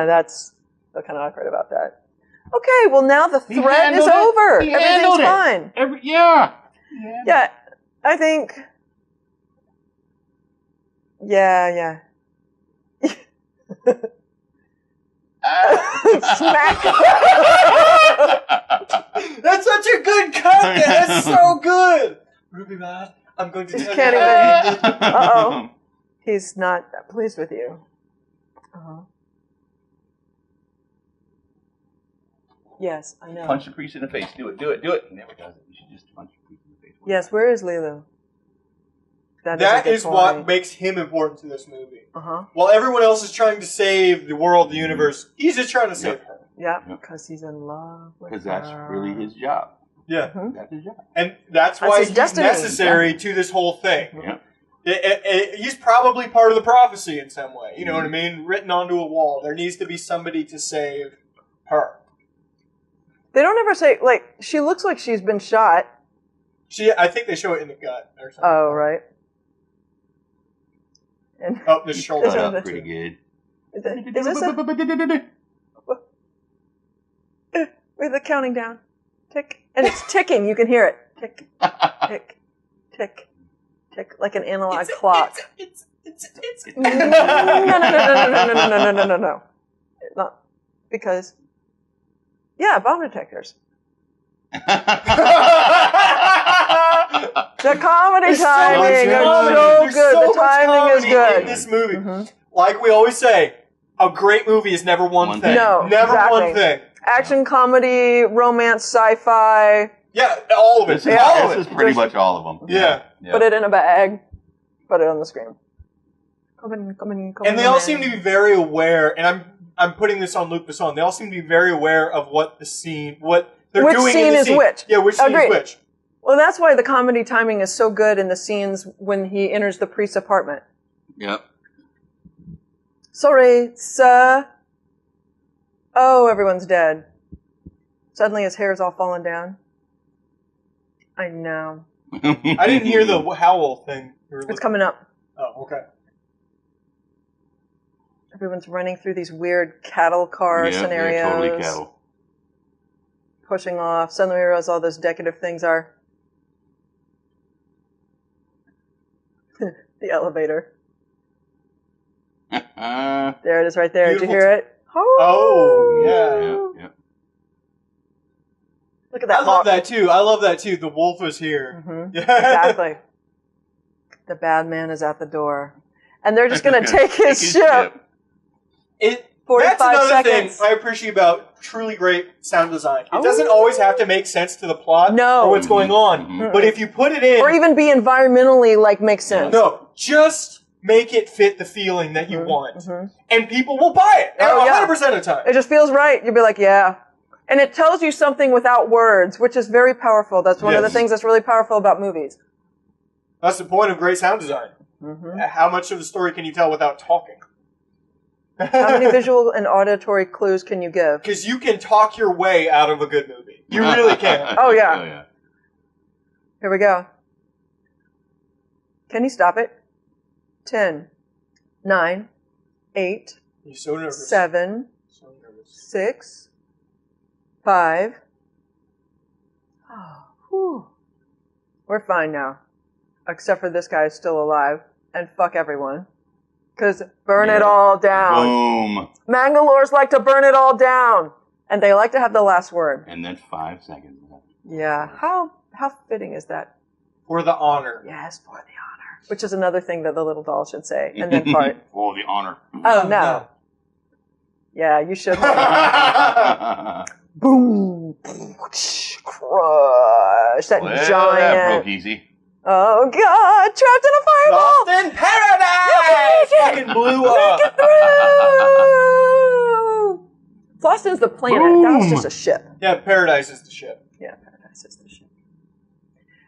That's kind of awkward about that. Okay, well now the threat is over. Everything's fine. Yeah, I think. Yeah. Smack. That's such a good cut. That's so good. Ruby Rod, I'm going to tell can't you. even. Uh-oh. He's not pleased with you. Uh-huh. Yes, I know. Punch the priest in the face. Do it. He never does it. You should just punch the priest in the face. Yes, where is Lilu? That is what makes him important to this movie. Uh-huh. While everyone else is trying to save the world, the universe, he's just trying to save her. Yeah, because he's in love with her. Because that's really his job. Yeah. Mm-hmm. That's his job. And that's why he's necessary to this whole thing. Yeah. He's probably part of the prophecy in some way. You know what I mean? Written onto a wall. There needs to be somebody to save her. They don't ever say, like, she looks like she's been shot. I think they show it in the gut or something. Oh, right. And the shoulder. Up pretty good. Is this with the counting down? Tick. And it's ticking. You can hear it. Tick, tick, tick, tick, like an analog clock. It's No. Not because, bomb detectors. The comedy timing is so good. The timing is good in this movie. Mm-hmm. Like we always say, a great movie is never one thing. No, never one thing. Action, comedy, romance, sci-fi. Yeah, all of it. This is pretty much all of them. Yeah. Put it in a bag. Put it on the screen. Come and they all seem to be very aware, and I'm putting this on Luc Besson. They all seem to be very aware of what they're doing in the scene. Which scene is which? Yeah, which scene is which. Well, that's why the comedy timing is so good in the scenes when he enters the priest's apartment. Yep. Sorry, sir. Oh, everyone's dead. Suddenly his hair's all fallen down. I know. I didn't hear the howl thing. It's coming up. Oh, okay. Everyone's running through these weird cattle car scenarios. Yeah, totally cattle. Pushing off. Suddenly we realize all those decorative things are. The elevator. There it is right there. Did you hear it? Oh, yeah. Look at that. I love that too. The wolf was here. Mm-hmm. Yeah. Exactly. The bad man is at the door. And they're just going to take his ship. 45 that's another seconds. thing I appreciate about truly great sound design. It doesn't always have to make sense to the plot or what's going on. Mm-hmm. But if you put it in... Or even be environmentally, make sense. No, just make it fit the feeling that you want. Mm-hmm. And people will buy it 100% of the time. It just feels right. You'll be like, yeah. And it tells you something without words, which is very powerful. That's one of the things that's really powerful about movies. That's the point of great sound design. Mm-hmm. How much of the story can you tell without talking? How many visual and auditory clues can you give? Because you can talk your way out of a good movie. You really can. Oh, yeah. Here we go. Can you stop it? 10, 9, 8, You're so nervous. 7, 6, 5. Oh, whew. We're fine now. Except for this guy is still alive. And fuck everyone. Because burn it all down. Boom. Mangalores like to burn it all down. And they like to have the last word. And then 5 seconds. Yeah. How fitting is that? For the honor. Yes, for the honor. Which is another thing that the little doll should say. And then part. For the honor. Oh, no. Yeah, you should. Boom. Crush. That giant. That broke easy. Oh, God. Trapped in a fireball. Lost in paradise. Fucking blew up. Make it through. Floston's the planet. Boom. That was just a ship. Yeah, paradise is the ship. Yeah, paradise is the ship.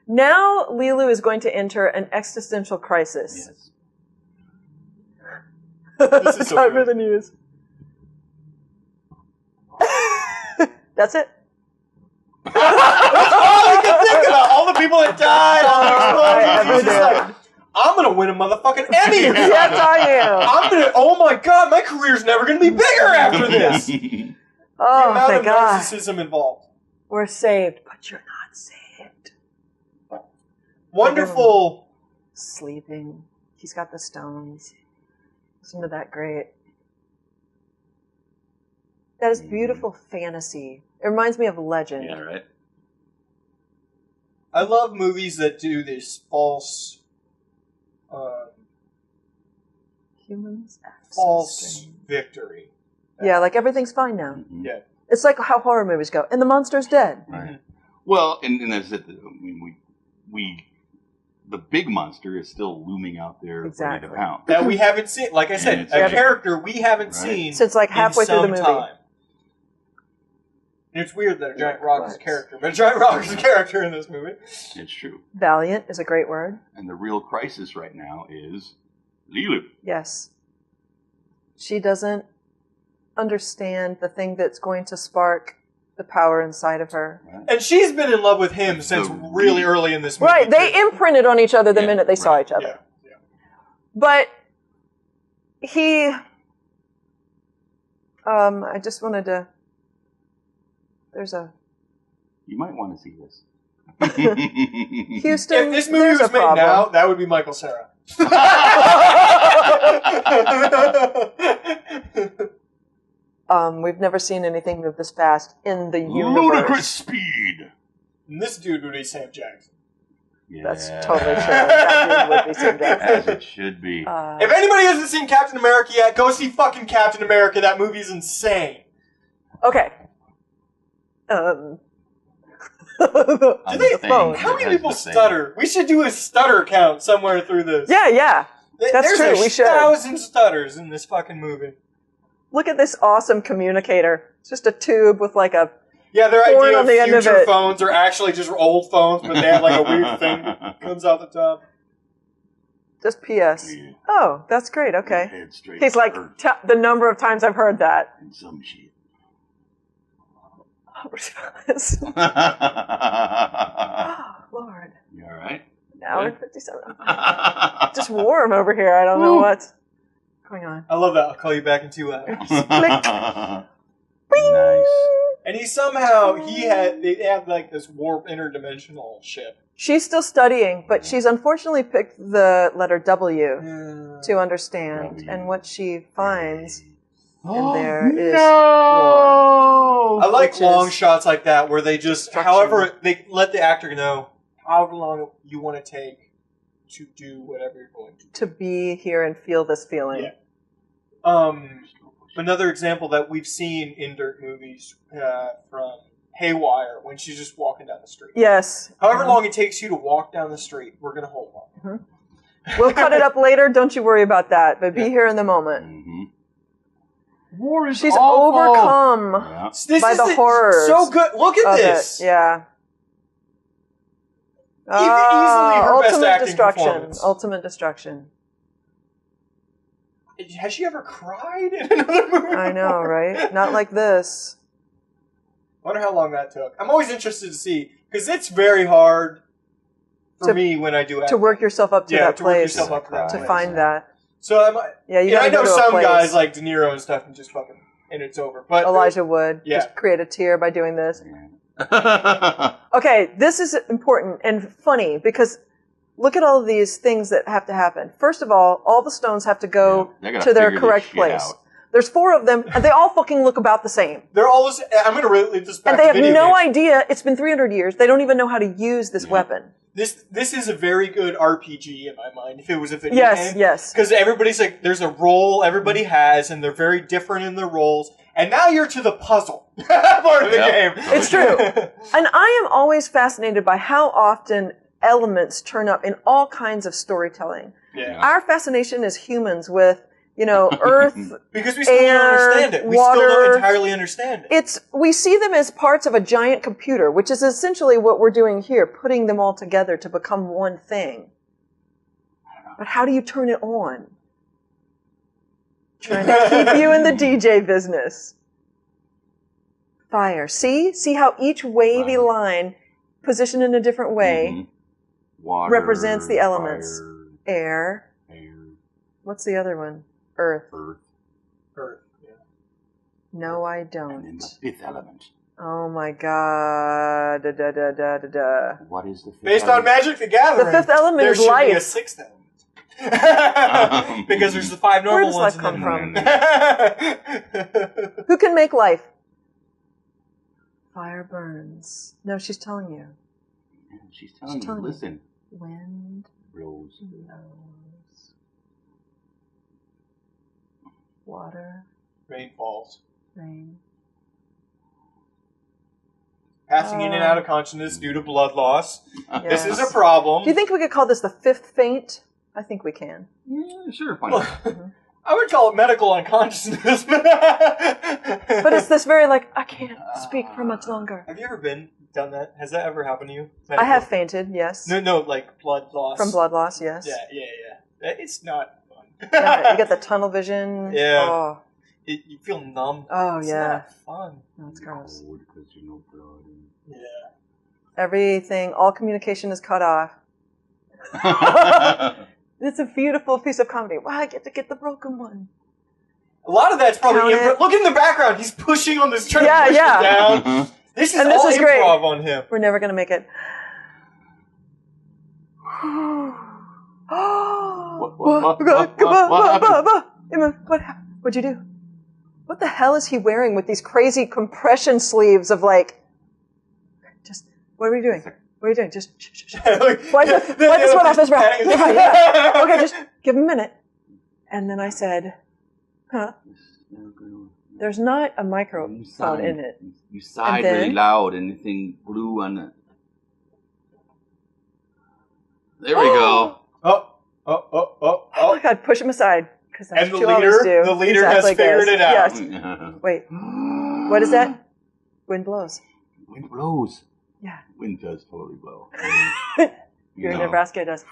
Now, Lilu is going to enter an existential crisis. Yes. This is so Time for good. the news. That's it. That's all I can think about. All the people that died, all the explosions. He's just like, I'm gonna win a motherfucking Emmy. Yes, I am. Oh my god, my career's never gonna be bigger after this. The Oh, amount thank of God. narcissism involved. We're saved, but you're not saved. Wonderful. Sleeping. He's got the stones. Listen to that great. That is beautiful fantasy. It reminds me of Legend. Yeah, right. I love movies that do this false Humans act false so strange. victory. Yeah, like everything's fine now. Mm-hmm. Yeah. It's like how horror movies go. And the monster's dead. Right. Well, and that's it. I mean, the big monster is still looming out there Exactly. ready to pound. That we haven't seen. Like I said, Yeah, a character we haven't Right. seen Since like halfway in through the some movie. time. And it's weird that a giant rock is a character, but a giant rock is a character in this movie. It's true. Valiant is a great word. And the real crisis right now is Lilu. Yes. She doesn't understand the thing that's going to spark the power inside of her. Right? And she's been in love with him since really early in this movie. Right, they too. imprinted on each other the Yeah, minute they saw right. each other. Yeah. Yeah. But I just wanted to, You might want to see this. Houston, If this movie there's was a made problem. now, that would be Michael Cera. We've never seen anything move this fast in the universe. Ludicrous speed. And this dude would be Sam Jackson. Yeah. That's totally true. That dude would be Sam Jackson. As it should be. If anybody hasn't seen Captain America yet, go see fucking Captain America. That movie's insane. Okay. On The the thing phone. that How many has people the thing. stutter? We should do a stutter count somewhere through this. Yeah. That's There's true, we should. 1,000 stutters in this fucking movie. Look at this awesome communicator. It's just a tube with like a... Yeah, their Horn idea on of the end of future it. phones are actually just old phones, but they have like a weird thing that comes out the top. Just PS. Yeah. Oh, that's great. Okay. Head straight He's like, forward the number of times I've heard that. and some shit. Oh, Lord. You alright? Hour and 57. Just warm over here. I don't know what's going on. I love that. I'll call you back in 2 hours. Nice. And they have like this warp interdimensional ship. She's still studying, but she's unfortunately picked the letter W to understand. W. And what she finds in there is war. I like Which long is shots like that where they just, destruction. however, they let the actor know how long you want to take to do whatever you're going to do. To be here and feel this feeling. Yeah. Another example that we've seen in Durnk Movies from Haywire when she's just walking down the street. Yes. However long it takes you to walk down the street, we're going to hold on. We'll cut it up later. Don't you worry about that. But be here in the moment. Mm-hmm. War is She's awful. overcome Yeah. This by is the horrors. So good. Look at of this. it. Yeah. Easily her best ultimate acting destruction. performance. Ultimate destruction. Has she ever cried in another movie? I know, right? Not like this. Wonder how long that took. I'm always interested to see because it's very hard for me when I do acting. To work yourself up to that to work place. yourself up to that To place. find that. So Yeah, you I gotta know go to a some place. guys like De Niro and stuff and just fucking and it's over. But Elijah Wood. Yeah. Just create a tear by doing this. Yeah. Okay, this is important and funny because look at all of these things that have to happen. First of all the stones have to go Yeah, they gotta to their figure this correct shit place. out. There's 4 of them, and they all fucking look about the same. they're always. I'm gonna really just back And they to have video no games. idea. It's been 300 years. They don't even know how to use this weapon. This is a very good RPG in my mind. If it was a video game, Yes. because everybody's like, there's a role everybody has, and they're very different in their roles. And now you're to the puzzle part of the game. It's true. And I am always fascinated by how often elements turn up in all kinds of storytelling. Yeah. Our fascination as humans with, earth, Because we still air, don't understand it. We still water. don't entirely understand it. we see them as parts of a giant computer, which is essentially what we're doing here, putting them all together to become one thing. But how do you turn it on? Trying to keep you in the DJ business. Fire. See how each wavy line, positioned in a different way, Water, represents the elements. Fire, air. What's the other one? Earth. Earth. Yeah. No, I don't. And then the fifth element. Oh my God. What is the fifth Based element? on Magic the Gathering. The fifth element is life. There should be a sixth element. Because there's the 5 normal ones. Where does life come from? Who can make life? Fire burns. No, she's telling you. Yeah, she's telling you, listen. Wind. Rose. Blows. Water. Rain falls. Rain. Passing in and out of consciousness due to blood loss. Yes. This is a problem. Do you think we could call this the fifth faint? I think we can. Yeah, sure, why not? I would call it medical unconsciousness. But it's this very I can't speak for much longer. Have you ever done that? Has that ever happened to you? I have fainted, yes. No, blood loss. From blood loss, yes. Yeah. It's not fun. Yeah, you get the tunnel vision. Yeah. Oh, You feel numb. oh It's yeah. not fun. No, it's gross. Because you know blood. Yeah. Everything, all communication is cut off. It's a beautiful piece of comedy. Wow, I get to get the broken one. A lot of that's probably Count improv. it. Look in the background. He's pushing on this trying to push Yeah. it down. This is And all this is improv great. on him. We're never gonna make it. What'd you do? What the hell is he wearing with these crazy compression sleeves of just, what are we doing? What are you doing? Just, shh. Wipe the sweat off his brow. Okay, just give him a minute. And then I said, there's not a microphone in it. You sighed really loud and the thing blew on the... There we go. Oh. Oh my God, push him aside. And the leader has figured it out. Yes. Wait, what is that? Wind blows. Wind blows. Yeah. Wind does totally blow. You're in Nebraska, it does.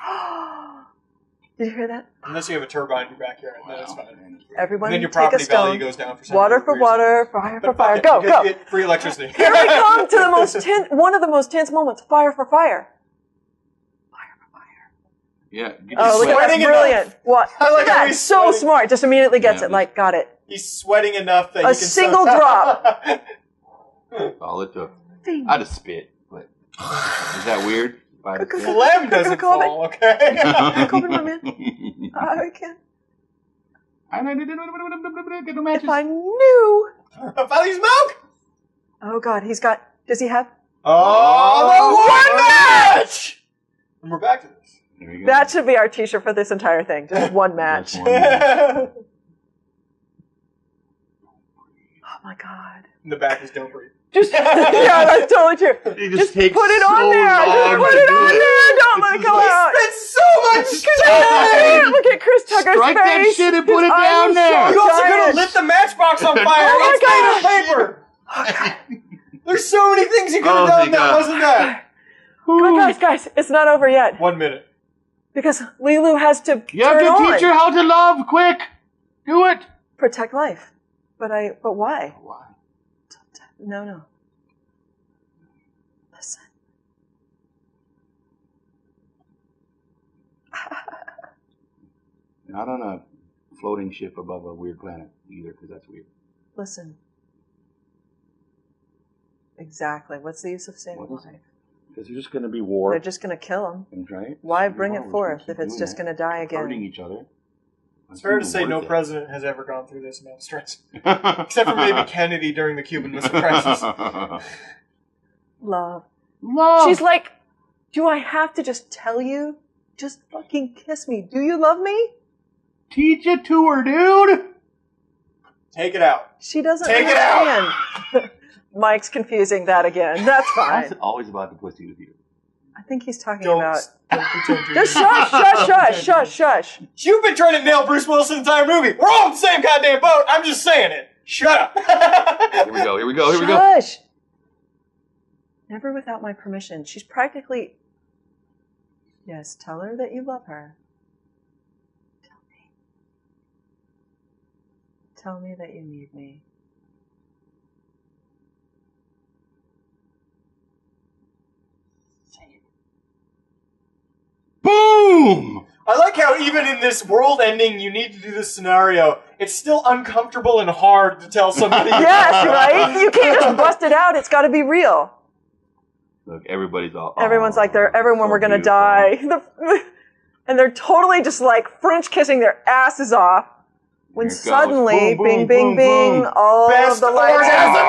Did you hear that? Unless you have a turbine in your backyard, then it's fine. Everyone and then your take a property value stone. goes down for Water for water, fire for fire. Go. You get free electricity. Here we come to one of the most tense moments. Fire for fire. Yeah. Oh, look at that. Brilliant. What? That's so smart. Just immediately gets it. Got it. He's sweating enough that he can... A single drop. All it took. I'd have spit, but is that weird? Phlegm doesn't fall, okay? Come in, my man. I can. If I knew. Valley Smoke! Oh, God. Does he have? Oh, the one match! And we're back to this. That should be our t-shirt for this entire thing. Just one match. Oh my God. In the back is Don't Breathe. Yeah, that's totally true. Just put it on there. Just put it on there. Don't let it go out. It's so much time. Look at Chris Tucker's face. Strike that shit and put it down there. You also could have lit the matchbox on fire. Oh my God. Paper. There's so many things you could have done that wasn't that. Come on, guys. It's not over yet. 1 minute. Because Lilu has to You have to teach her how to love. Quick. Do it. Protect life. But why? Why? No. Listen. Not on a floating ship above a weird planet either, because that's weird. Listen. Exactly. What's the use of saving life? Because there's just going to be war. They're just going to kill him. Right? Why bring it forth if it's just going to die again? Hurting each other. It's fair to say no president has ever gone through this amount of stress. Except for maybe Kennedy during the Cuban Missile Crisis. Love. Love. She's like, do I have to just tell you? Just fucking kiss me. Do you love me? Teach it to her, dude. Take it out. She doesn't Take understand. it out. Mike's confusing that again. That's fine. It's always about the pussy with you. I think he's talking about... Don't pretend you're... Just shush. You've been trying to nail Bruce Willis the entire movie. We're all in the same goddamn boat. I'm just saying it. Shut up. Here we go. Shush. Never without my permission. She's practically... Yes, tell her that you love her. Tell me. Tell me that you need me. Boom! I like how even in this world ending, you need to do this scenario. It's still uncomfortable and hard to tell somebody. Yes, right? You can't just bust it out. It's got to be real. Look, everybody's all... Everyone's like, everyone, so we're going to die. And they're totally just like French kissing their asses off. When suddenly, boom, bing, boom, bing, bing, boom. all Best of the lights orgasm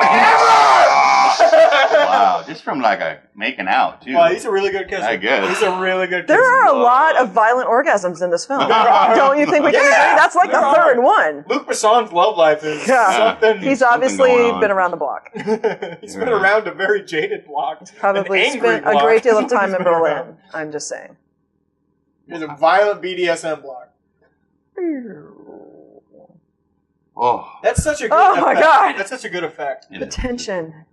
ever! Wow, just from like a making out, too. Well, he's a really good kisser. I guess. He's a really good kisser. There are a lot of violent orgasms in this film. Don't you think we can agree? That's like the third one. Luc Besson's love life is something. He's obviously been around the block. He's been around a very jaded block. Probably spent a great deal of time in Berlin. I'm just saying. He's a violent BDSM block. Oh, that's such a good effect. My God. That's such a good effect. The tension.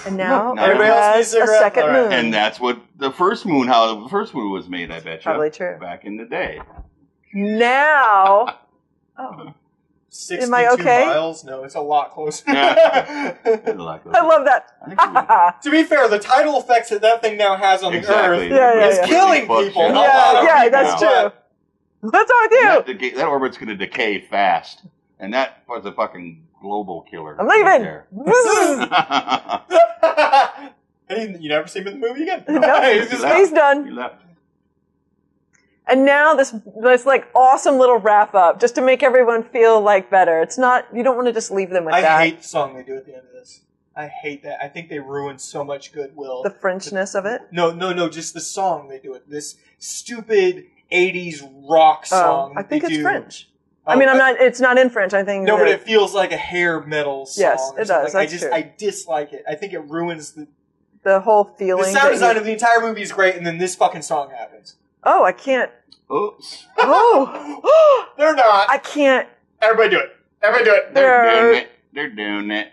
And now everybody else needs a second moon. And that's what the first moon, how the first moon was made, I bet you. Probably true. Back in the day. Now. Oh. 62 Am I okay? miles? No, it's a lot closer. Yeah. It's a lot closer. I love that. To be fair, the tidal effects that thing now has on the Earth is killing people. Yeah, that's true. What's wrong with you? That orbit's going to decay fast. And that was a fucking global killer. I'm leaving. And you never see him in the movie again? Nope. He's done. He left. And now this like awesome little wrap up just to make everyone feel like better. It's not, you don't want to just leave them with that. I hate the song they do at the end of this. I hate that. I think they ruined so much goodwill. The Frenchness of it? No, just the song they do it. This stupid 80s rock song. I think it's French. I mean, it's not in French. I think. No, but it feels like a hair metal song. Yes, it does. That's true. I dislike it. I think it ruins the whole feeling. The sound design of the entire movie is great, and then this fucking song happens. Oh, I can't. Oops. Oh. They're not. I can't. Everybody do it. Everybody do it. They're doing it. They're doing it.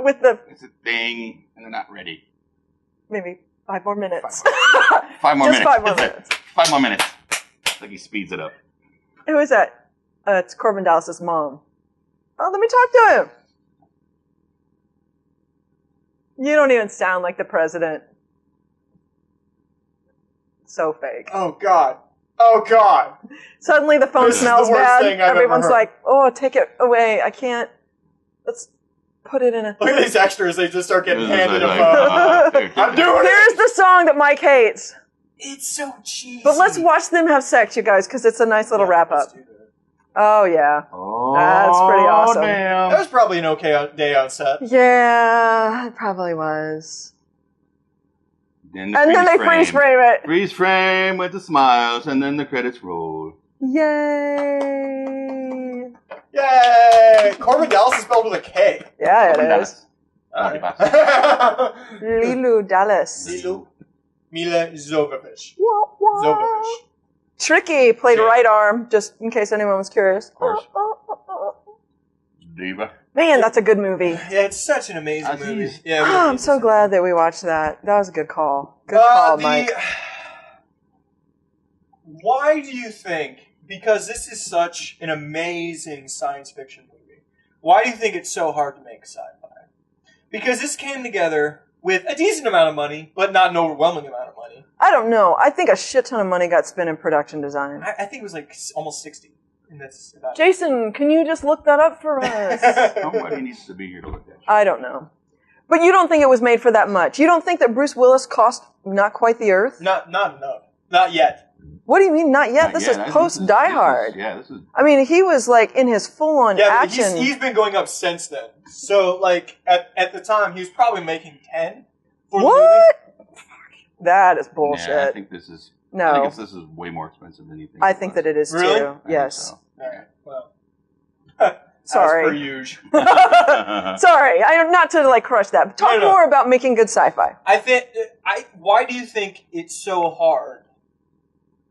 With the... It's a thing, and they're not ready. Maybe 5 more minutes. 5 more minutes. Just 5 more minutes. 5 more minutes. Like he speeds it up. Who is that? It's Corbin Dallas's mom. Oh, let me talk to him. You don't even sound like the president. So fake. Oh, God. Oh, God. Suddenly the phone smells bad. Everyone's ever heard. like, oh, take it away. I can't. Let's put it in a... Look at these extras. They just start getting handed a phone. I'm doing it. Here's the song that Mike hates. It's so cheesy. But let's watch them have sex, you guys, because it's a nice little wrap-up. Oh, yeah. Oh, that's pretty awesome. Damn. That was probably an okay day on set. Yeah, it probably was. Then they freeze frame it. Freeze frame with the smiles, and then the credits roll. Yay! Yay! Corbin Dallas is spelled with a K. Yeah, Corbin it is. Lilu Dallas. Lilu. Mila Jovovich. Jovovich. Tricky played right arm, just in case anyone was curious. Of course. Diva. Man, that's a good movie. Yeah, it's such an amazing movie. Yeah, I'm so glad that we watched that. That was a good call. Good call, Mike. Why do you think, because this is such an amazing science fiction movie, why do you think it's so hard to make sci-fi? Because this came together with a decent amount of money, but not an overwhelming amount of money. I don't know. I think a shit ton of money got spent in production design. I think it was like almost 60. And that's about Jason, can you just look that up for us? Somebody needs to be here to look at you. I don't know. But you don't think it was made for that much? You don't think that Bruce Willis cost not quite the Earth? Not enough. Not yet. What do you mean, not yet? This is post Die Hard. This is... I mean, he was like in his full-on action. He's been going up since then. So, like, at the time, he was probably making 10 for the movie. That is bullshit. Yeah, I think this is... No. I guess this is way more expensive than you think. I think that it is, really? too. Yes. So. All right. Well. Sorry. As per usual. Sorry. I am not to, like, crush that. But talk more about making good sci-fi. Why do you think it's so hard?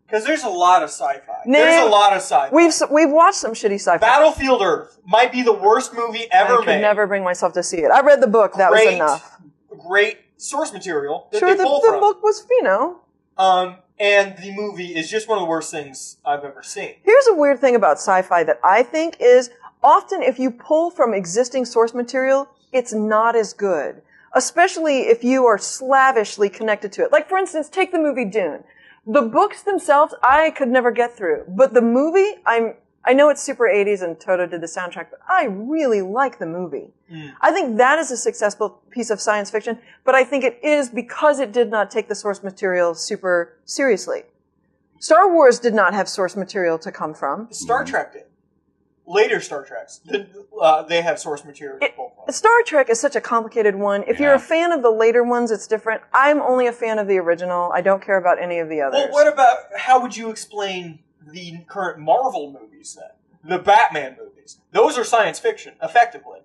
Because there's a lot of sci-fi. There's a lot of sci-fi. We've watched some shitty sci-fi. Battlefield Earth might be the worst movie ever made. I could never bring myself to see it. I read the book. That was enough. Great source material that sure, they pull the book was, and the movie is just one of the worst things I've ever seen. Here's a weird thing about sci-fi that I think is often if you pull from existing source material, it's not as good. Especially if you are slavishly connected to it. Like, for instance, take the movie Dune. The books themselves, I could never get through. But the movie, I know it's super 80s and Toto did the soundtrack, but I really like the movie. I think that is a successful piece of science fiction, but I think it is because it did not take the source material super seriously. Star Wars did not have source material to come from. Star Trek did. Later Star Treks, they have source material. Star Trek is such a complicated one. If you're a fan of the later ones, it's different. I'm only a fan of the original. I don't care about any of the others. Well, what about, how would you explain the current Marvel movies then? The Batman movies. Those are science fiction, effectively.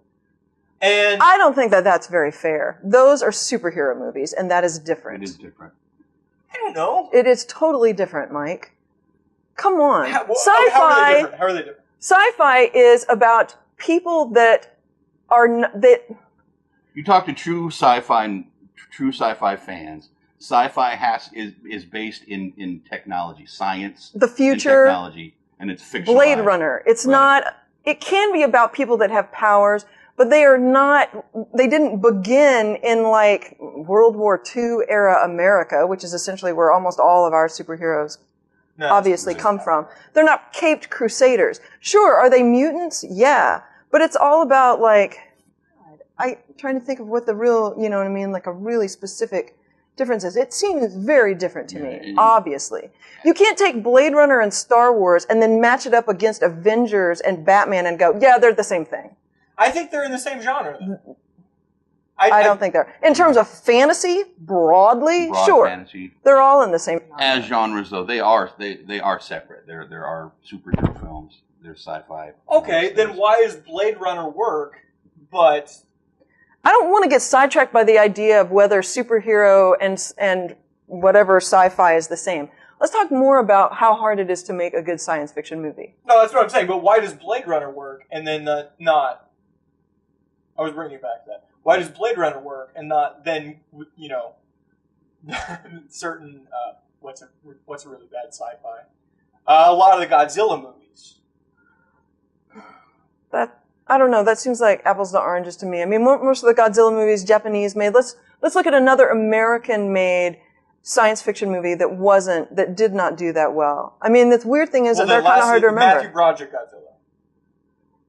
And I don't think that that's very fair. Those are superhero movies, and that is different. It is different. I don't know. It is totally different, Mike. Come on. Sci-fi. How are they different? How are they different? Sci-fi is about people that are that. You talk to true sci-fi fans. Sci-fi is based in technology, science, the future, and technology, and it's fictionalized. Blade Runner. It's not. It can be about people that have powers, but they are not. They didn't begin in like World War II era America, which is essentially where almost all of our superheroes obviously come from. They're not caped crusaders. Sure, are they mutants? Yeah, but it's all about like. I'm trying to think of what the real, you know what I mean, like a really specific difference is. It seems very different to me, obviously. You can't take Blade Runner and Star Wars and then match it up against Avengers and Batman and go, yeah, they're the same thing. I think they're in the same genre, though. I don't think they're. In terms of fantasy, broad sure. Fantasy. They're all in the same genre. As genres, though, they are separate. There are superhero films. There's sci-fi. Okay, then why does Blade Runner work, but... I don't want to get sidetracked by the idea of whether superhero and whatever sci-fi is the same. Let's talk more about how hard it is to make a good science fiction movie. No, that's what I'm saying, but why does Blade Runner work and then not... I was bringing you back to that. Why does Blade Runner work and not then, you know, certain, what's a really bad sci-fi? A lot of the Godzilla movies. I don't know. That seems like apples to oranges to me. I mean, most of the Godzilla movies, Japanese made. Let's look at another American made science fiction movie that did not do that well. I mean, the weird thing is that they're kind of hard to remember. Matthew Broderick Godzilla.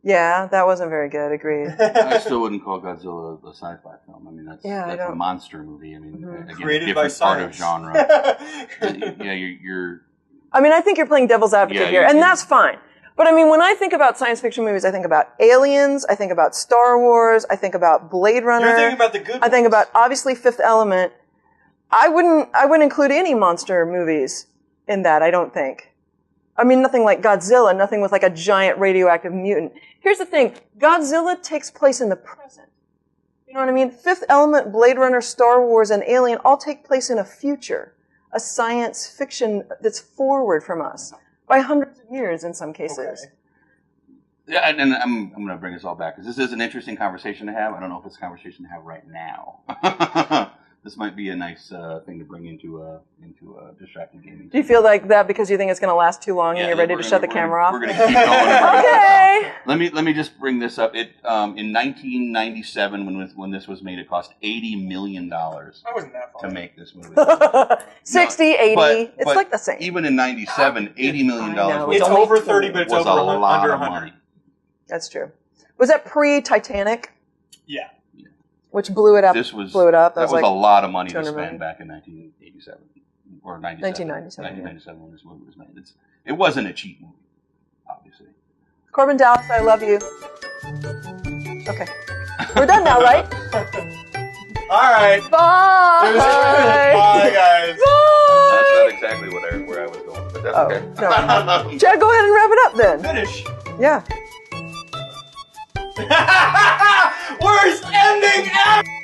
Yeah, that wasn't very good. Agreed. I still wouldn't call Godzilla a sci-fi film. I mean, that's a monster movie. I mean, again, created different by science. part of genre. Yeah, you're. I mean, I think you're playing devil's advocate here, and that's fine. But I mean, when I think about science fiction movies, I think about Aliens, I think about Star Wars, I think about Blade Runner. You're thinking about the good ones. I think about, obviously, Fifth Element. I wouldn't include any monster movies in that, I don't think. I mean, nothing like Godzilla, nothing with like a giant radioactive mutant. Here's the thing, Godzilla takes place in the present. You know what I mean? Fifth Element, Blade Runner, Star Wars, and Alien all take place in a future. A science fiction that's forward from us. By hundreds of years in some cases. Okay. Yeah, and I'm going to bring us all back, because this is an interesting conversation to have. I don't know if it's a conversation to have right now. This might be a nice thing to bring into distracted gaming. Do you feel like that because you think it's going to last too long and you're ready to shut the camera off? We're going to keep going. Okay. Let me just bring this up. It in 1997 when this was made, it cost $80 million to make this movie. 60, 80, but it's like the same. Even in 97, $80 million it's over 30, but it's was over a lot under of 100. money. That's true. Was that pre-Titanic? Yeah. Which blew it up. That was That was a lot of money to spend million. back in 1987 or 97. 1997 when this movie was made. It wasn't a cheap movie, obviously. Corbin Dallas, I love you. Okay. We're done now, right? All right. Bye. Bye, guys. Bye. That's not exactly where I was going, but that's okay. No. Chad, go ahead and wrap it up then. Finish. Yeah. Worst ending ever!